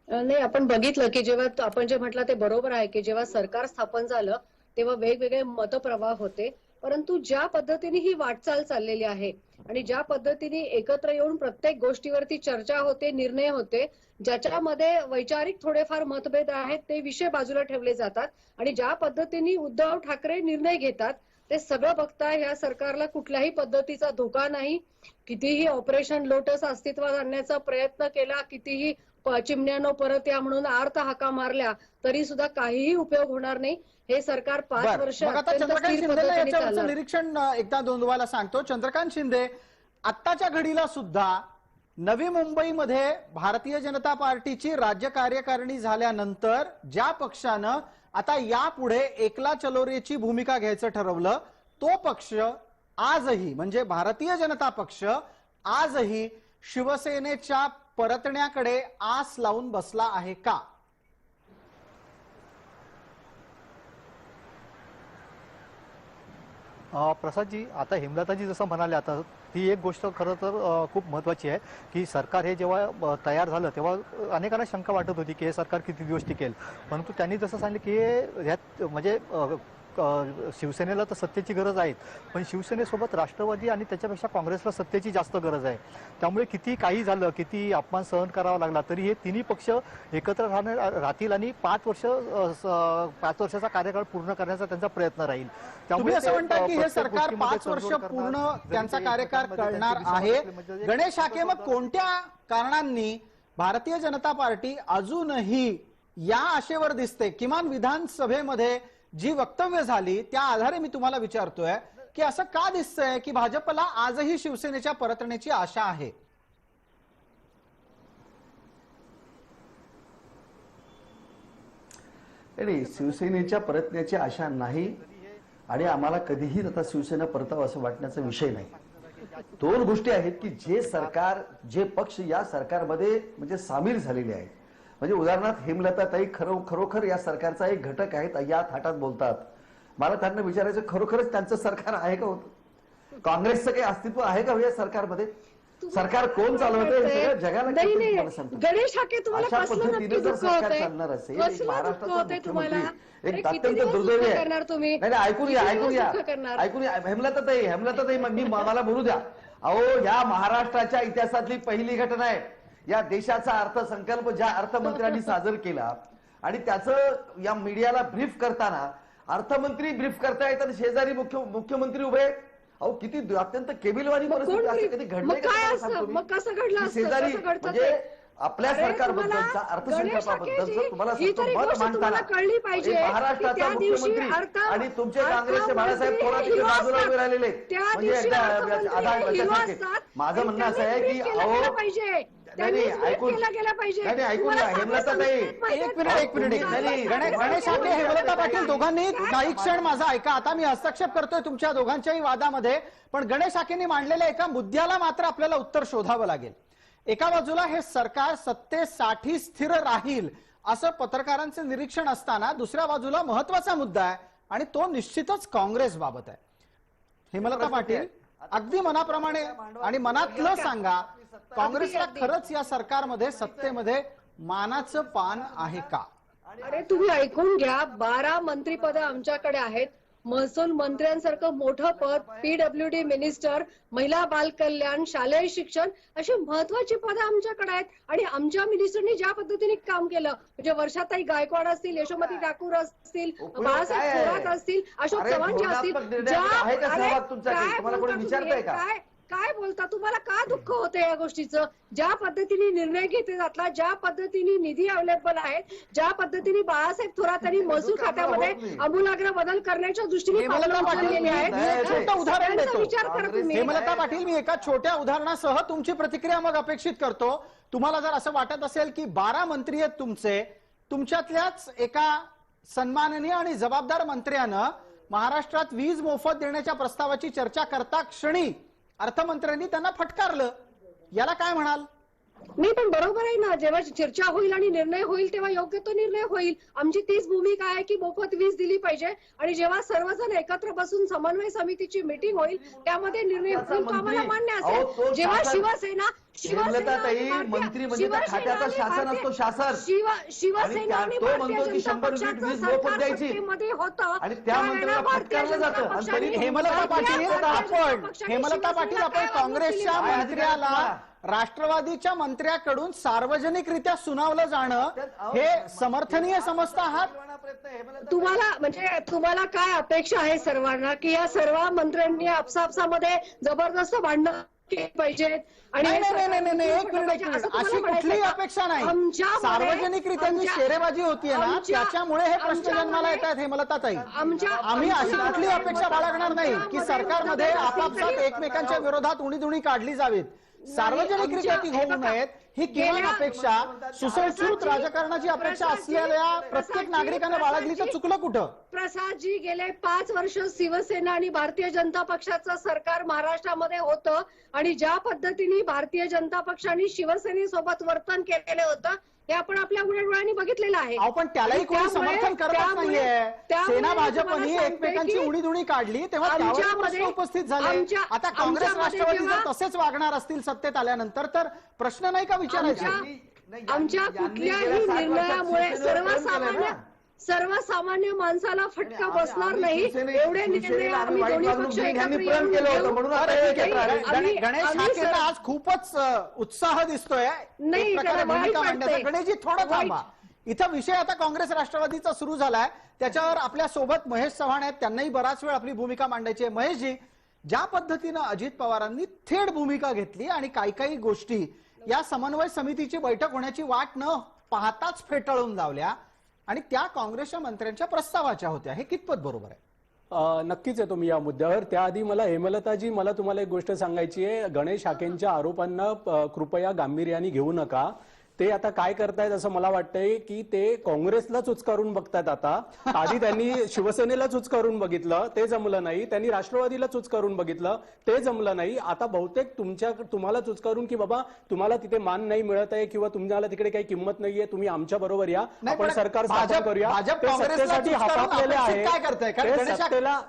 नाही, आपण बघितलं की जेव्हा आपण जे म्हटलं ते बरोबर आहे की जेव्हा सरकार स्थापन झालं तेव्हा वेगवेगळे मतप्रवाह होते परंतु ज्या पद्धतीने ही वाटचाल चाललेली आहे आणि ज्या पद्धतीने एकत्र येऊन प्रत्येक गोष्टीवरती चर्चा होते, निर्णय होते, ज्याच्यामध्ये वैचारिक थोडेफार मतभेद आहेत ते विषय बाजूला ठेवले जातात आणि ज्या पद्धतीने उद्धव ठाकरे निर्णय घेतात ते सगळं बघता ह्या सरकारला कुठल्याही पद्धतीचा धोका नाही. कितीही ऑपरेशन लोटस अस्तित्वात आणण्याचा प्रयत्न केला, कितीही चिमण्यानो परत या म्हणून आर्त हाका मारल्या तरी सुद्धा काहीही उपयोग होणार नाही. हे सरकार 5 बरं, वर्ष मग आता अत्यंत चंद्रकांत स्थिर शिंदेला पद्धतीने याच्यावरचं चालणार. निरीक्षण एकदा नोंदवायला सांगतो. चंद्रकांत शिंदे, आत्ताच्या घडीला सुद्धा नवी मुंबईमध्ये भारतीय जनता पार्टीची राज्य कार्यकारिणी झाल्यानंतर ज्या पक्षानं आता यापुढे एकला चलोरेची भूमिका घ्यायचं ठरवलं, तो पक्ष आजही म्हणजे भारतीय जनता पक्ष आजही शिवसेनेच्या परतण्याकडे आस लावून बसला आहे का? प्रसादजी, आता हेमलताजी जसं म्हणाले, आता ती एक गोष्ट खरं तर खूप महत्त्वाची आहे की सरकार हे जेव्हा तयार झालं तेव्हा अनेकांना शंका वाटत होती की हे सरकार किती दिवस टिकेल, परंतु त्यांनी जसं सांगितलं की ह्यात म्हणजे शिवसेनेला तर सत्तेची गरज आहे, पण शिवसेनेसोबत राष्ट्रवादी आणि त्याच्यापेक्षा काँग्रेसला सत्तेची जास्त गरज आहे. त्यामुळे किती काही झालं, किती अपमान सहन करावा लागला तरी हे तिन्ही पक्ष एकत्र राहतील आणि 5 वर्षाचा कार्यकाळ पूर्ण करण्याचा त्यांचा प्रयत्न राहील. तुम्ही असं म्हणता की हे सरकार 5 वर्ष पूर्ण त्यांचा कार्यकाळ करणार आहे. गणेश हाके, मग कोणत्या कारणांनी भारतीय जनता पार्टी अजूनही या आशेवर दिसते? किमान विधानसभेमध्ये जी वक्तव्य झाली त्या आधारे मी तुम्हाला विचारतोय की असं का दिसतंय की भाजपला आजही शिवसेनेच्या परतण्याची आशा आहे? नाही, शिवसेनेच्या परतण्याची आशा नाही आणि आम्हाला कधीही आता शिवसेना परतावं असं वाटण्याचा विषय नाही. 2 गोष्टी आहेत की जे सरकार, जे पक्ष या सरकारमध्ये म्हणजे सामील झालेले आहेत, म्हणजे उदाहरणार्थ हेमलताताई खरोखर या सरकारचा एक घटक आहेत, या थाटात बोलतात. मला त्यांना विचारायचं, खरोखरच त्यांचं सरकार आहे का? होतं काँग्रेसचं काही अस्तित्व आहे का या सरकारमध्ये? सरकार कोण चालवतंय हे सगळं जगाला मला सांगतो. गणेश हाके, तुम्हाला अशा कसलं पद्धतीने नक्की जर दुःख सरकार होतंय? चालणार असेल, कसलं दुःख महाराष्ट्राचा होतंय तुम्हाला? मुख्यमंत्री अरे एक किती अत्यंत दिवस दुर्दैवी दुःख आहे. करणार तुम्ही? नाही, ऐकून घ्या, किती ऐकून दिवस घ्या, दुःख करणार? ऐकून घ्या. हेमलताताई मला बोलू द्या. अहो, या महाराष्ट्राच्या इतिहासातली पहिली घटना आहे. या देशाचा अर्थसंकल्प ज्या अर्थमंत्र्यांनी सादर केला आणि त्याचं या मीडियाला ब्रीफ करताना अर्थमंत्री ब्रीफ करतायत आणि शेजारी मुख्यमंत्री उभे. अहो, किती अत्यंत केबिलवाणी परिस्थिती असते. कधी घडलंय का? मग कसं घडलं असतं? शेजारी कसं घडतं म्हणजे ते? आपल्या सरकारबद्दलचा अर्थसंकल्पाबद्दलचं तुम्हाला मत मांडताना कळली पाहिजे. महाराष्ट्राचा मुख्यमंत्री आणि तुमचे काँग्रेसचे बाळासाहेब थोरात तिथे बाजूला उभे राहिलेले, म्हणजे एकदा आधार लक्षात. माझं म्हणणं असं आहे की अहो, नाही, ऐकून घ्या हेमलताताई, एक मिनिट. गणेश हाके, हेमलता पाटील, दोघांनी काही क्षण माझा ऐका. आता मी हस्तक्षेप करतोय तुमच्या दोघांच्याही वादामध्ये, पण गणेश हाकेंनी मांडलेल्या एका मुद्द्याला मात्र आपल्याला उत्तर शोधावं लागेल. एका बाजूला हे सरकार सत्तेसाठी स्थिर राहील असं पत्रकारांचं निरीक्षण असताना दुसऱ्या बाजूला महत्वाचा मुद्दा आहे आणि तो निश्चितच काँग्रेस बाबत आहे. हेमलता पाटील, अगदी मनाप्रमाणे आणि मनातलं सांगा, काँग्रेसला खरंच या सरकारमध्ये सत्तेमध्ये मानाचं पान आहे का? अरे तुम्ही ऐकून घ्या, 12 मंत्रीपद आमच्याकडे आहेत. महसूल मंत्र्यांसारखं मोठं पद, PWD मिनिस्टर, महिला बाल कल्याण, शालेय शिक्षण अशी महत्वाची पदं आमच्याकडे आहेत आणि आमच्या मिनिस्टरनी ज्या पद्धतीने काम केलं, म्हणजे वर्षाताई गायकवाड असतील, यशोमती ठाकूर असतील, बाळासाहेब थोरात असतील, अशोक चव्हाण असतील, काय बोलता? तुम्हाला का दुःख होतं या गोष्टीचं? ज्या पद्धतीने निर्णय घेतले जातात, ज्या पद्धतीने निधी अवेलेबल आहेत, ज्या पद्धतीने बाळासाहेब थोरातांनी महसूल खात्यामध्ये आमूलाग्र बदल करण्याच्या दृष्टीने हेमलता पाटील, मी एक छोटं उदाहरण देतो. विचार करा तुम्ही. हेमलता पाटील, मी एका छोट्या उदाहरणासह तुमची प्रतिक्रिया मग अपेक्षित करतो. तुम्हाला जर असं वाटत असेल की 12 मंत्री आहेत तुमचे, तुमच्यातल्याच एका सन्माननीय आणि जबाबदार मंत्र्यानं महाराष्ट्रात वीज मोफत देण्याच्या प्रस्तावाची चर्चा करता क्षणी अर्थमंत्र्यांनी त्यांना फटकारलं, याला काय म्हणाल? नाही, पण बरोबर आहे ना, जेव्हा चर्चा होईल आणि निर्णय होईल तेव्हा योग्य तो निर्णय होईल. आमची तीच भूमिका आहे की मोफत वीज दिली पाहिजे आणि जेव्हा सर्वजण एकत्र बसून समन्वय समितीची मीटिंग होईल त्यामध्ये निर्णय होईल तो आम्हाला मान्य असेल. जेव्हा हेमलताताई, मंत्री म्हणजे त्या खात्याचं शासन असतो, शासन. शिवसेना आणि तो म्हणतो की 100 युनिट वीज मोफत द्यायची आणि त्या मंत्र्याला फटकारलं जातं आणि तरी हेमलता पाटील आपण काँग्रेसच्या मंत्र्याला राष्ट्रवादीच्या मंत्र्याकडून सार्वजनिकरित्या सुनावलं जाणं हे समर्थनीय समजता आहात? तुम्हाला काय अपेक्षा आहे सर्वांना की या सर्व मंत्र्यांनी आपसापसामध्ये जबरदस्त भांडणं केली पाहिजेत? आणि नाही, एक मिनिट अशी कुठलीही अपेक्षा नाही. सार्वजनिकरित्या जी शेरेबाजी होतीये ना त्याच्यामुळे हे प्रश्न जन्माला येत आहेत हेमलताताई. आम्ही अशी कुठली अपेक्षा बाळगणार नाही की सरकारमध्ये आपापसात एकमेकांच्या विरोधात उणीधुणी काढली जावीत. सार्वजनिकरित्या ती होऊ नयेत ही किमान अपेक्षा सुसंस्कृत राजकारणाची अपेक्षा असलेल्या प्रत्येक नागरिकांना बाळगली तर चुकलं कुठं? प्रसादजी, गेले 5 वर्ष शिवसेना आणि भारतीय जनता पक्षाचं सरकार महाराष्ट्रामध्ये होतं आणि ज्या पद्धतीने भारतीय जनता पक्षाने शिवसेनेसोबत वर्तन केलेलं होतं हे आपण आपल्या डोळ्यांनी बघितलेलं आहे. पण त्यालाही कोणी समर्थन करतच नाहीये. सेना भाजपनी एकमेकांची उणीधुणी काढली तेव्हा त्यावर प्रश्न उपस्थित झाले. आता काँग्रेस राष्ट्रवादी जर तसेच वागणार असतील सत्तेत आल्यानंतर तर प्रश्न नाही का विचारायचे? आमच्या कुठल्याही निर्णयामुळे सर्वसामान्य माणसाला फटका बसणार नाही एवढे निर्णय आम्ही दोन्ही पक्ष एकत्र येऊन घेऊ. गणेश ठाकरेंना आज खूपच उत्साह दिसतोय एक प्रकारे भूमिका मांडण्याचा. गणेशजी थोडं थांबा. इथं विषय आता काँग्रेस राष्ट्रवादीचा सुरू झालाय त्याच्यावर आपल्या सोबत महेश चव्हाण आहेत. त्यांनाही बराच वेळ आपली भूमिका मांडायची आहे. महेशजी, ज्या पद्धतीनं अजित पवारांनी थेट भूमिका घेतली आणि काही गोष्टी या समन्वय समितीची बैठक होण्याची वाट न पाहताच फेटाळून लावल्या आणि त्या काँग्रेसच्या मंत्र्यांच्या प्रस्तावाच्या होत्या, हे कितपत बरोबर आहे? नक्कीच येतो मी या मुद्द्यावर. त्याआधी मला हेमलताजी, मला तुम्हाला एक गोष्ट सांगायची आहे. गणेश हाकेंच्या आरोपांना कृपया गांभीर्याने घेऊ नका. ते आता काय करतायत असं मला वाटतंय की ते काँग्रेसलाच उचकारून बघतात. आता आधी त्यांनी शिवसेनेलाच उचकारून बघितलं, ते जमलं नाही. त्यांनी राष्ट्रवादीलाच उचकारून बघितलं, ते जमलं नाही. आता बहुतेक तुम्हालाच उचकारून की बाबा तुम्हाला तिथे मान नाही मिळत आहे किंवा तुम्हाला तिकडे काही किंमत नाहीये, तुम्ही आमच्या बरोबर या, आपण सरकार स्थापन करूया. सत्तेसाठी हापापलेले आहे. काय करताय?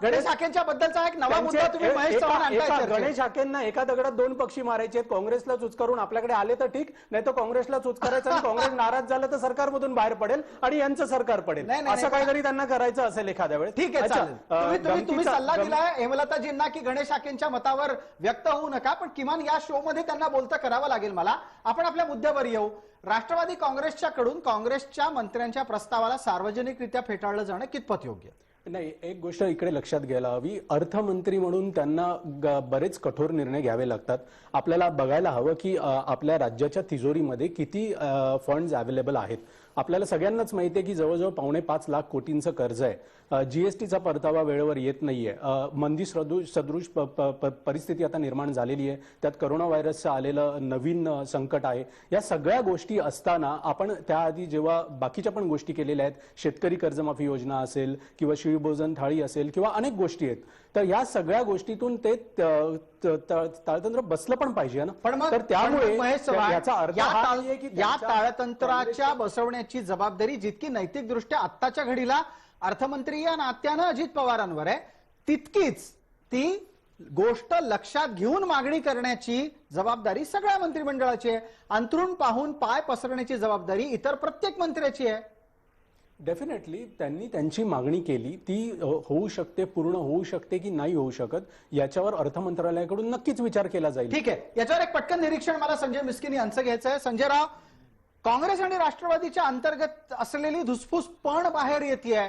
गणेश हाकेंच्या बद्दलचा एक नवा मुद्दा तुम्ही महेश चव्हाण आणताय. गणेश हाकेंना एका दगडात 2 पक्षी मारायचे आहेत. काँग्रेसलाच उचकारून आपल्याकडे आले तर ठीक, नाही तर काँग्रेसलाच करायचं आणि काँग्रेस नाराज झालं तर सरकारमधून बाहेर पडेल आणि यांचं सरकार पडेल. असं काहीतरी त्यांना करायचं असेल एखाद्या वेळेस. ठीक आहे, चालेल. तुम्ही सल्ला दिलाय हेमलताजींना की गणेश हाकेंच्या मतावर व्यक्त होऊ नका, पण किमान या शो मध्ये त्यांना बोलतं करावं लागेल मला. आपण आपल्या मुद्द्यावर येऊ. राष्ट्रवादी काँग्रेसच्या कडून काँग्रेसच्या मंत्र्यांच्या प्रस्तावाला सार्वजनिकरित्या फेटाळलं जाणं कितपत योग्य? नाही, एक गोष्ट इकडे लक्षात घ्यायला हवी. अर्थमंत्री म्हणून त्यांना बरेच कठोर निर्णय घ्यावे लागतात. आपल्याला बघायला हवं की आपल्या राज्याच्या तिजोरीमध्ये किती फंड्स अवेलेबल आहेत. आपल्याला सगळ्यांनाच माहिती आहे की जवळजवळ 5.25 लाख कोटींचं कर्ज आहे. जीएसटीचा परतावा वेळेवर येत नाहीये. मंदी सदृश परिस्थिती आता निर्माण झालेली आहे. त्यात करोना व्हायरसचं आलेलं नवीन संकट आहे. या सगळ्या गोष्टी असताना आपण त्याआधी जेव्हा बाकीच्या पण गोष्टी केलेल्या आहेत, शेतकरी कर्जमाफी योजना असेल किंवा शिवभोजन थाळी असेल किंवा अनेक गोष्टी आहेत, तर या सगळ्या गोष्टीतून ते ताळतंत्र बसलं पण पाहिजे ना. तर त्यामुळे याचा अर्थ हा नाहीये की या ताळतंत्राच्या बसवण्याची जबाबदारी जितकी नैतिकदृष्ट्या आत्ताच्या घडीला अर्थमंत्री या नात्यानं अजित पवारांवर आहे, तितकीच ती गोष्ट लक्षात घेऊन मागणी करण्याची जबाबदारी सगळ्या मंत्रिमंडळाची आहे. अंतरून पाहून पाय पसरण्याची जबाबदारी इतर प्रत्येक मंत्र्याची आहे. डेफिनेटली त्यांनी त्यांची मागणी केली, ती होऊ शकते, पूर्ण होऊ शकते की नाही होऊ शकत, याच्यावर अर्थ मंत्रालयाकडून नक्कीच विचार केला जाईल. ठीक आहे, याच्यावर एक पटकन निरीक्षण मला संजय मिस्किन यांचं घ्यायचं आहे. संजय राव, काँग्रेस आणि राष्ट्रवादीच्या अंतर्गत असलेली धुसफूस पण बाहेर येते,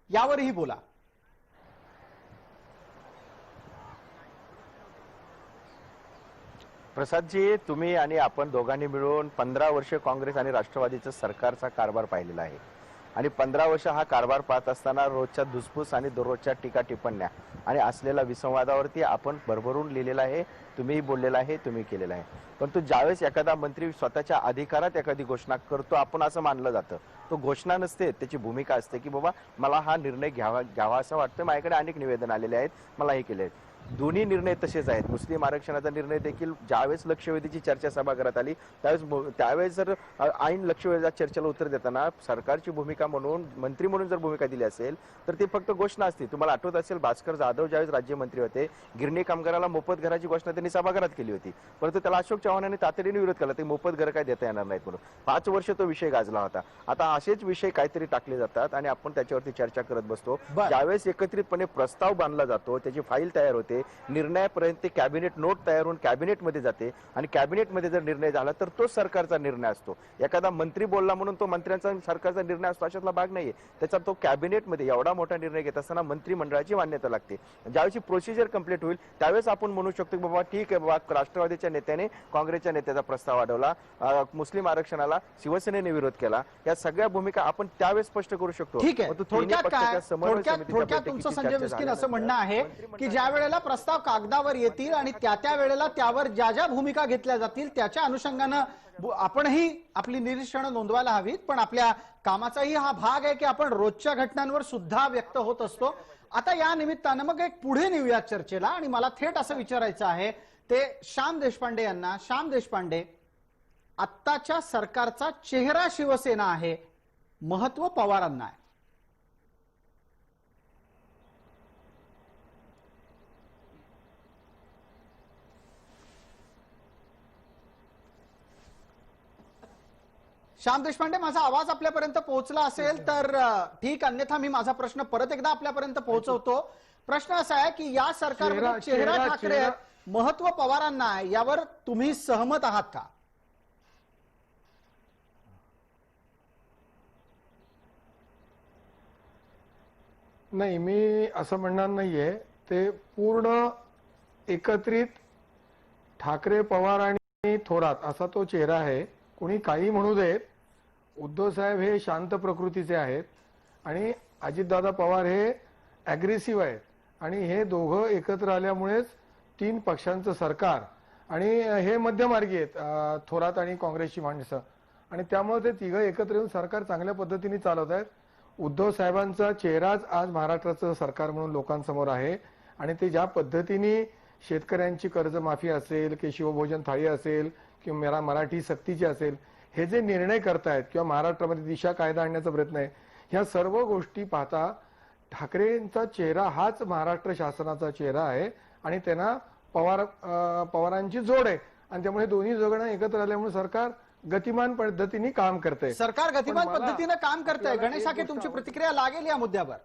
यावरही बोला. प्रसादजी, तुम्ही आणि आपण दोघांनी मिळून 15 वर्ष काँग्रेस आणि राष्ट्रवादीचं सरकारचा कारभार पाहिलेला आहे आणि 15 वर्ष हा कारभार पाहत असताना रोजच्या धुसफूस आणि दररोजच्या टीका टिप्पण्या आणि असलेल्या विसंवादावरती आपण भरभरून लिहिलेलं आहे, तुम्हीही बोललेला आहे, तुम्ही केलेला आहे. परंतु ज्यावेळेस एखादा मंत्री स्वतःच्या अधिकारात एखादी घोषणा करतो, आपण असं मानलं जातं, तो घोषणा नसते, त्याची भूमिका असते की बाबा मला हा निर्णय घ्यावा असं वाटतं, माझ्याकडे अनेक निवेदन आलेले आहेत, मला हे केले आहेत. दोन्ही निर्णय तसेच आहेत. मुस्लिम आरक्षणाचा निर्णय देखील ज्यावेळेस लक्षवेधीची चर्चा सभागृहात आली त्यावेळेस जर ऐन लक्षवेधी चर्चेला उत्तर देताना सरकारची भूमिका म्हणून मंत्री म्हणून जर भूमिका दिली असेल तर ती फक्त घोषणा असते. तुम्हाला आठवत असेल भास्कर जाधव ज्यावेळेस राज्यमंत्री होते, गिरणी कामगाराला मोफत घराची घोषणा त्यांनी सभागृहात केली होती, परंतु त्याला अशोक चव्हाणांनी तातडीने विरोध केला, ते मोफत घर काय देता येणार नाहीत म्हणून. 5 वर्ष तो विषय गाजला होता. आता असेच विषय काहीतरी टाकले जातात आणि आपण त्याच्यावरती चर्चा करत बसतो. ज्यावेळेस एकत्रितपणे प्रस्ताव बांधला जातो, त्याची फाईल तयार होते, निर्णयापर्यंत कॅबिनेट नोट तयार होऊन कॅबिनेटमध्ये जाते आणि कॅबिनेटमध्ये जर निर्णय झाला तर तो सरकारचा निर्णय असतो. एखादा मंत्री बोलला म्हणून तो मंत्र्यांचा सरकारचा निर्णय असतो अशातला भाग नाहीये. त्याचा तो कॅबिनेटमध्ये एवढा मोठा निर्णय घेत असताना मंत्रिमंडळाची मान्यता लागते. ज्यावेळी प्रोसिजर कंप्लीट होईल त्यावेळेस आपण म्हणू शकतो की बाबा ठीक आहे, बाबा राष्ट्रवादीच्या नेत्याने काँग्रेसच्या नेत्याचा प्रस्ताव अडवला, मुस्लिम आरक्षणाला शिवसेनेने विरोध केला, या सगळ्या भूमिका आपण त्यावेळेस स्पष्ट करू शकतो. ठीक आहे. थोडक्यात तुमचं संजय मिस्किन असं म्हणणं आहे की ज्या वेळेला प्रस्ताव कागदावर येतील आणि त्या वेळेला त्यावर ज्या भूमिका घेतल्या जातील त्याच्या अनुषंगानं आपणही आपली निरीक्षणं नोंदवायला हवीत. पण आपल्या कामाचाही हा भाग आहे की आपण रोजच्या घटनांवर सुद्धा व्यक्त होत असतो. आता या निमित्तानं मग एक पुढे नेऊया चर्चेला आणि मला थेट असं विचारायचं आहे ते श्याम देशपांडे यांना. श्याम देशपांडे, आत्ताच्या सरकारचा चेहरा शिवसेना आहे, महत्व पवारांना आहे. श्याम देशपांडे, माझा आवाज आपल्यापर्यंत पोहोचला असेल तर ठीक, अन्यथा मी माझा प्रश्न परत एकदा आपल्यापर्यंत पोहोचवतो. प्रश्न असा आहे की या सरकारमध्ये चेहरा ठाकरे, महत्व पवारांना आहे, यावर तुम्ही सहमत आहात का? नाही, मी असं म्हणणार नाहीये. ते पूर्ण एकत्रित ठाकरे, पवार आणि थोरात असा तो चेहरा आहे. कोणी काही म्हणू देत, उद्धव साहेब हे शांत प्रकृतीचे आहेत आणि अजितदादा पवार हे अग्रेसिव्ह आहेत आणि हे दोघं एकत्र आल्यामुळेच 3 पक्षांचं सरकार आणि हे मध्यमार्गी आहेत, थोरात आणि काँग्रेसची माणसं, आणि त्यामुळे ते तिघं एकत्र येऊन सरकार चांगल्या पद्धतीने चालवत आहेत. उद्धव साहेबांचा चेहराच आज महाराष्ट्राचं सरकार म्हणून लोकांसमोर आहे आणि ते ज्या पद्धतीने शेतकऱ्यांची कर्जमाफी असेल की शिवभोजन थाळी असेल किंवा मराठी सक्तीची असेल, हे जे निर्णय करतायत किंवा महाराष्ट्रामध्ये दिशा कायदा आणण्याचा प्रयत्न आहे, ह्या सर्व गोष्टी पाहता ठाकरेंचा चेहरा हाच महाराष्ट्र शासनाचा चेहरा आहे आणि त्यांना पवारांची जोड आहे आणि त्यामुळे दोन्ही जगणं एकत्र आल्यामुळे सरकार गतिमान पद्धतीने काम करते. सरकार गतिमान पद्धतीने काम करते. गणेश ठाकरे, तुमची प्रतिक्रिया लागेल या मुद्द्यावर?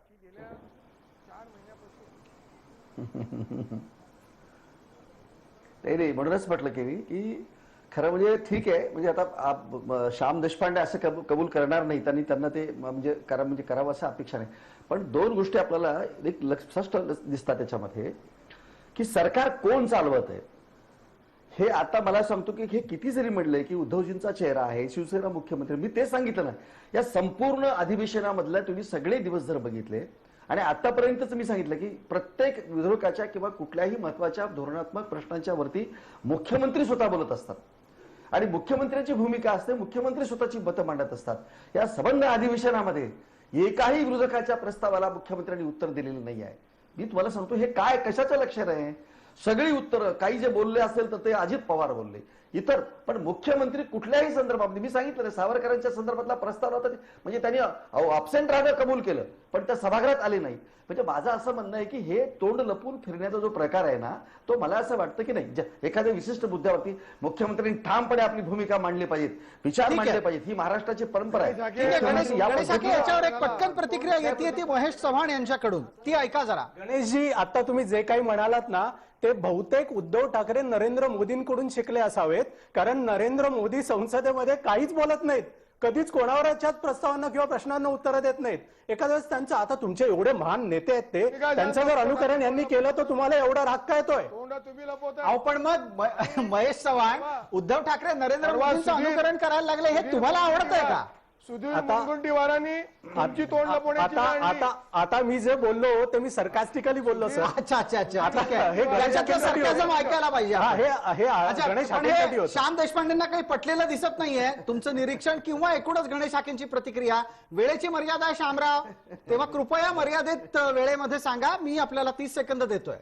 नाही, म्हणूनच म्हटलं की खरं म्हणजे ठीक आहे. म्हणजे आता श्याम देशपांडे असं कबूल करणार नाही, त्यांना ते म्हणजे करावं असं अपेक्षा नाही. पण 2 गोष्टी आपल्याला एक स्पष्ट दिसतात त्याच्यामध्ये की सरकार कोण चालवत आहे. हे आता मला सांगतो की हे किती जरी म्हटलंय की उद्धवजींचा चेहरा आहे, शिवसेना मुख्यमंत्री, मी ते सांगितलं ना, या संपूर्ण अधिवेशनामधल्या तुम्ही सगळे दिवस जर बघितले आणि आतापर्यंतच मी सांगितलं की प्रत्येक विरोधकाच्या किंवा कुठल्याही महत्वाच्या धोरणात्मक प्रश्नांच्या वरती मुख्यमंत्री स्वतः बोलत असतात आणि मुख्यमंत्र्यांची भूमिका असते, मुख्यमंत्री स्वतःची मतं मांडत असतात. या संबंध अधिवेशनामध्ये एकाही विरोधकाच्या प्रस्तावाला मुख्यमंत्र्यांनी उत्तर दिलेलं नाही आहे. मी तुम्हाला सांगतो हे काय कशाचं लक्षण आहे. सगळी उत्तरं, काही जे बोलले असेल तर ते अजित पवार बोलले, इतर, पण मुख्यमंत्री कुठल्याही संदर्भामध्ये, मी सांगितलं सावरकरांच्या संदर्भातला प्रस्ताव होता म्हणजे त्यांनी अब्सेंट राहणं कबूल केलं पण त्या सभागृहात आले नाही. म्हणजे माझं असं म्हणणं आहे की हे तोंड लपून फिरण्याचा जो प्रकार आहे ना, तो मला असं वाटतं की नाही, एखाद्या विशिष्ट मुद्द्यावरती मुख्यमंत्र्यांनी ठामपणे आपली भूमिका मांडली पाहिजेत, विचार मांडले पाहिजेत, ही महाराष्ट्राची परंपरा आहे. याच्यावर एक पटकन प्रतिक्रिया येते ती महेश चव्हाण यांच्याकडून, ती ऐका जरा. गणेशजी, आता तुम्ही जे काही म्हणालात ना ते बहुतेक उद्धव ठाकरे नरेंद्र मोदींकडून शिकले असावेत, कारण नरेंद्र मोदी संसदेमध्ये काहीच बोलत नाहीत, कधीच कोणावरच्याच प्रस्तावांना किंवा प्रश्नांना उत्तर देत नाहीत. एखाद्या वेळेस त्यांचं, आता तुमचे एवढे महान नेते आहेत ते, त्यांचं जर अनुकरण यांनी केलं तर तुम्हाला एवढा राग का येतोय? अहो पण मग महेश चव्हाण, उद्धव ठाकरे नरेंद्र मोदींचं अनुकरण करायला लागले, हे तुम्हाला आवडत आहे का? सुधीर मुनगंटीवारांनी आमची तोंड लपवण्याची मांडणी. आता मी जे बोललो ते मी सरकास्टिकली बोललो सर. अच्छा अच्छा अच्छा, ठीक हे आहे. त्याच्यातलं सरकाझम ऐकायला पाहिजे. अच्छा, गणेश पण हाकेंसाठी हे होतं. श्याम देशपांडेंना काही पटलेलं दिसत नाहीये तुमचं निरीक्षण किंवा एकूणच गणेश हाकेंची प्रतिक्रिया. वेळेची मर्यादा आहे श्यामराव, तेव्हा कृपया मर्यादित वेळेमध्ये सांगा. मी आपल्याला 30 सेकंद देतोय.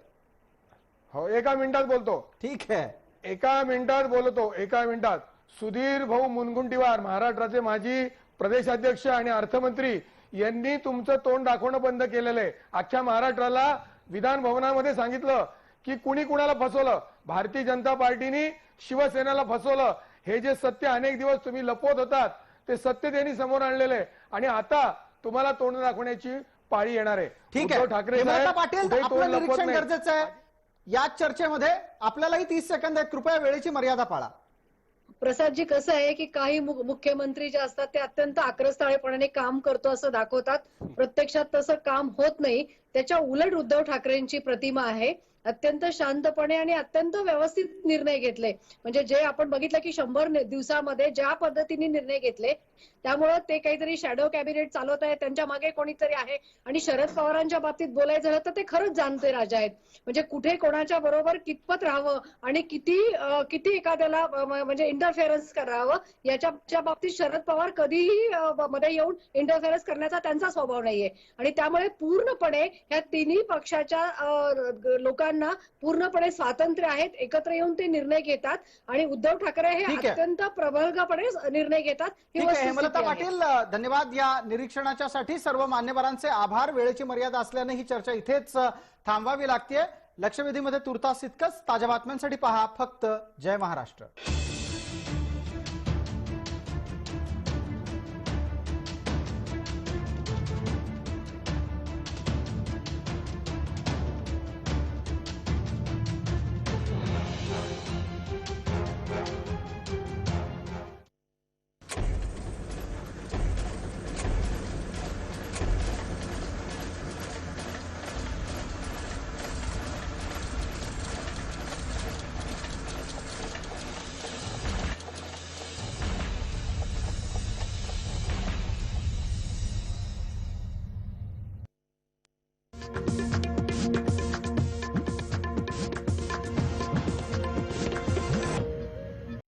हो, एका मिनिटात बोलतो. ठीक आहे. एका मिनिटात बोलतो. एका मिनिटात. सुधीर भाऊ मुनगंटीवार, महाराष्ट्राचे माजी प्रदेशाध्यक्ष आणि अर्थमंत्री, यांनी तुमचं तोंड दाखवणं बंद केलेलं आहे. अख्ख्या महाराष्ट्राला विधान भवनामध्ये सांगितलं की कुणी कुणाला फसवलं. भारतीय जनता पार्टीने शिवसेनेला फसवलं. हे जे सत्य अनेक दिवस तुम्ही लपवत होतात ते सत्य त्यांनी समोर आणलेलं आहे आणि आता तुम्हाला तोंड दाखवण्याची पाळी येणार आहे. ठीक आहे. उद्धव ठाकरे हेमलता साहेब पाटील, कुठेही तोंड आपलं लपवत निरीक्षण नाही. गरजेचं आहे. या चर्चेमध्ये आपल्यालाही 30 सेकंद आहेत. कृपया वेळेची मर्यादा पाळा. प्रसादजी, कसं आहे की काही मुख्यमंत्री जे असतात ते अत्यंत आक्रस्ताळेपणाने काम करतो असं दाखवतात. प्रत्यक्षात तसं काम होत नाही. त्याच्या उलट उद्धव ठाकरेंची प्रतिमा आहे. अत्यंत शांतपणे आणि अत्यंत व्यवस्थित निर्णय घेतले. म्हणजे जे आपण बघितलं की 100 दिवसामध्ये ज्या पद्धतीने निर्णय घेतले, त्यामुळं ते काहीतरी शॅडो कॅबिनेट चालवत आहे, त्यांच्या मागे कोणीतरी आहे. आणि शरद पवारांच्या बाबतीत बोलायचं झालं तर ते खरंच जाणते राजा आहेत. म्हणजे कुठे कोणाच्या बरोबर कितपत राहावं आणि किती एखाद्याला म्हणजे इंटरफेरन्स करावं, याच्या बाबतीत शरद पवार कधीही मध्ये येऊन इंटरफेरन्स करण्याचा त्यांचा स्वभाव नाहीये. आणि त्यामुळे पूर्णपणे ह्या तिन्ही पक्षाच्या लोकांना पूर्णपणे स्वातंत्र्य आहेत. एकत्र येऊन ते निर्णय घेतात आणि उद्धव ठाकरे हे ठीक आहे. अत्यंत प्रबळपणे निर्णय घेतात. ही ठीक आहे. वस्तुस्थिती हेमलता आहे. पाटील, धन्यवाद या निरीक्षणाच्यासाठी. सर्व मान्यवरांचे आभार. वेळेची मर्यादा असल्याने ही चर्चा इथेच थांबवावी लागते. लक्षवेधीमध्ये तुर्तास इतकंच. ताज्या बातम्यांसाठी पहा फक्त जय महाराष्ट्र.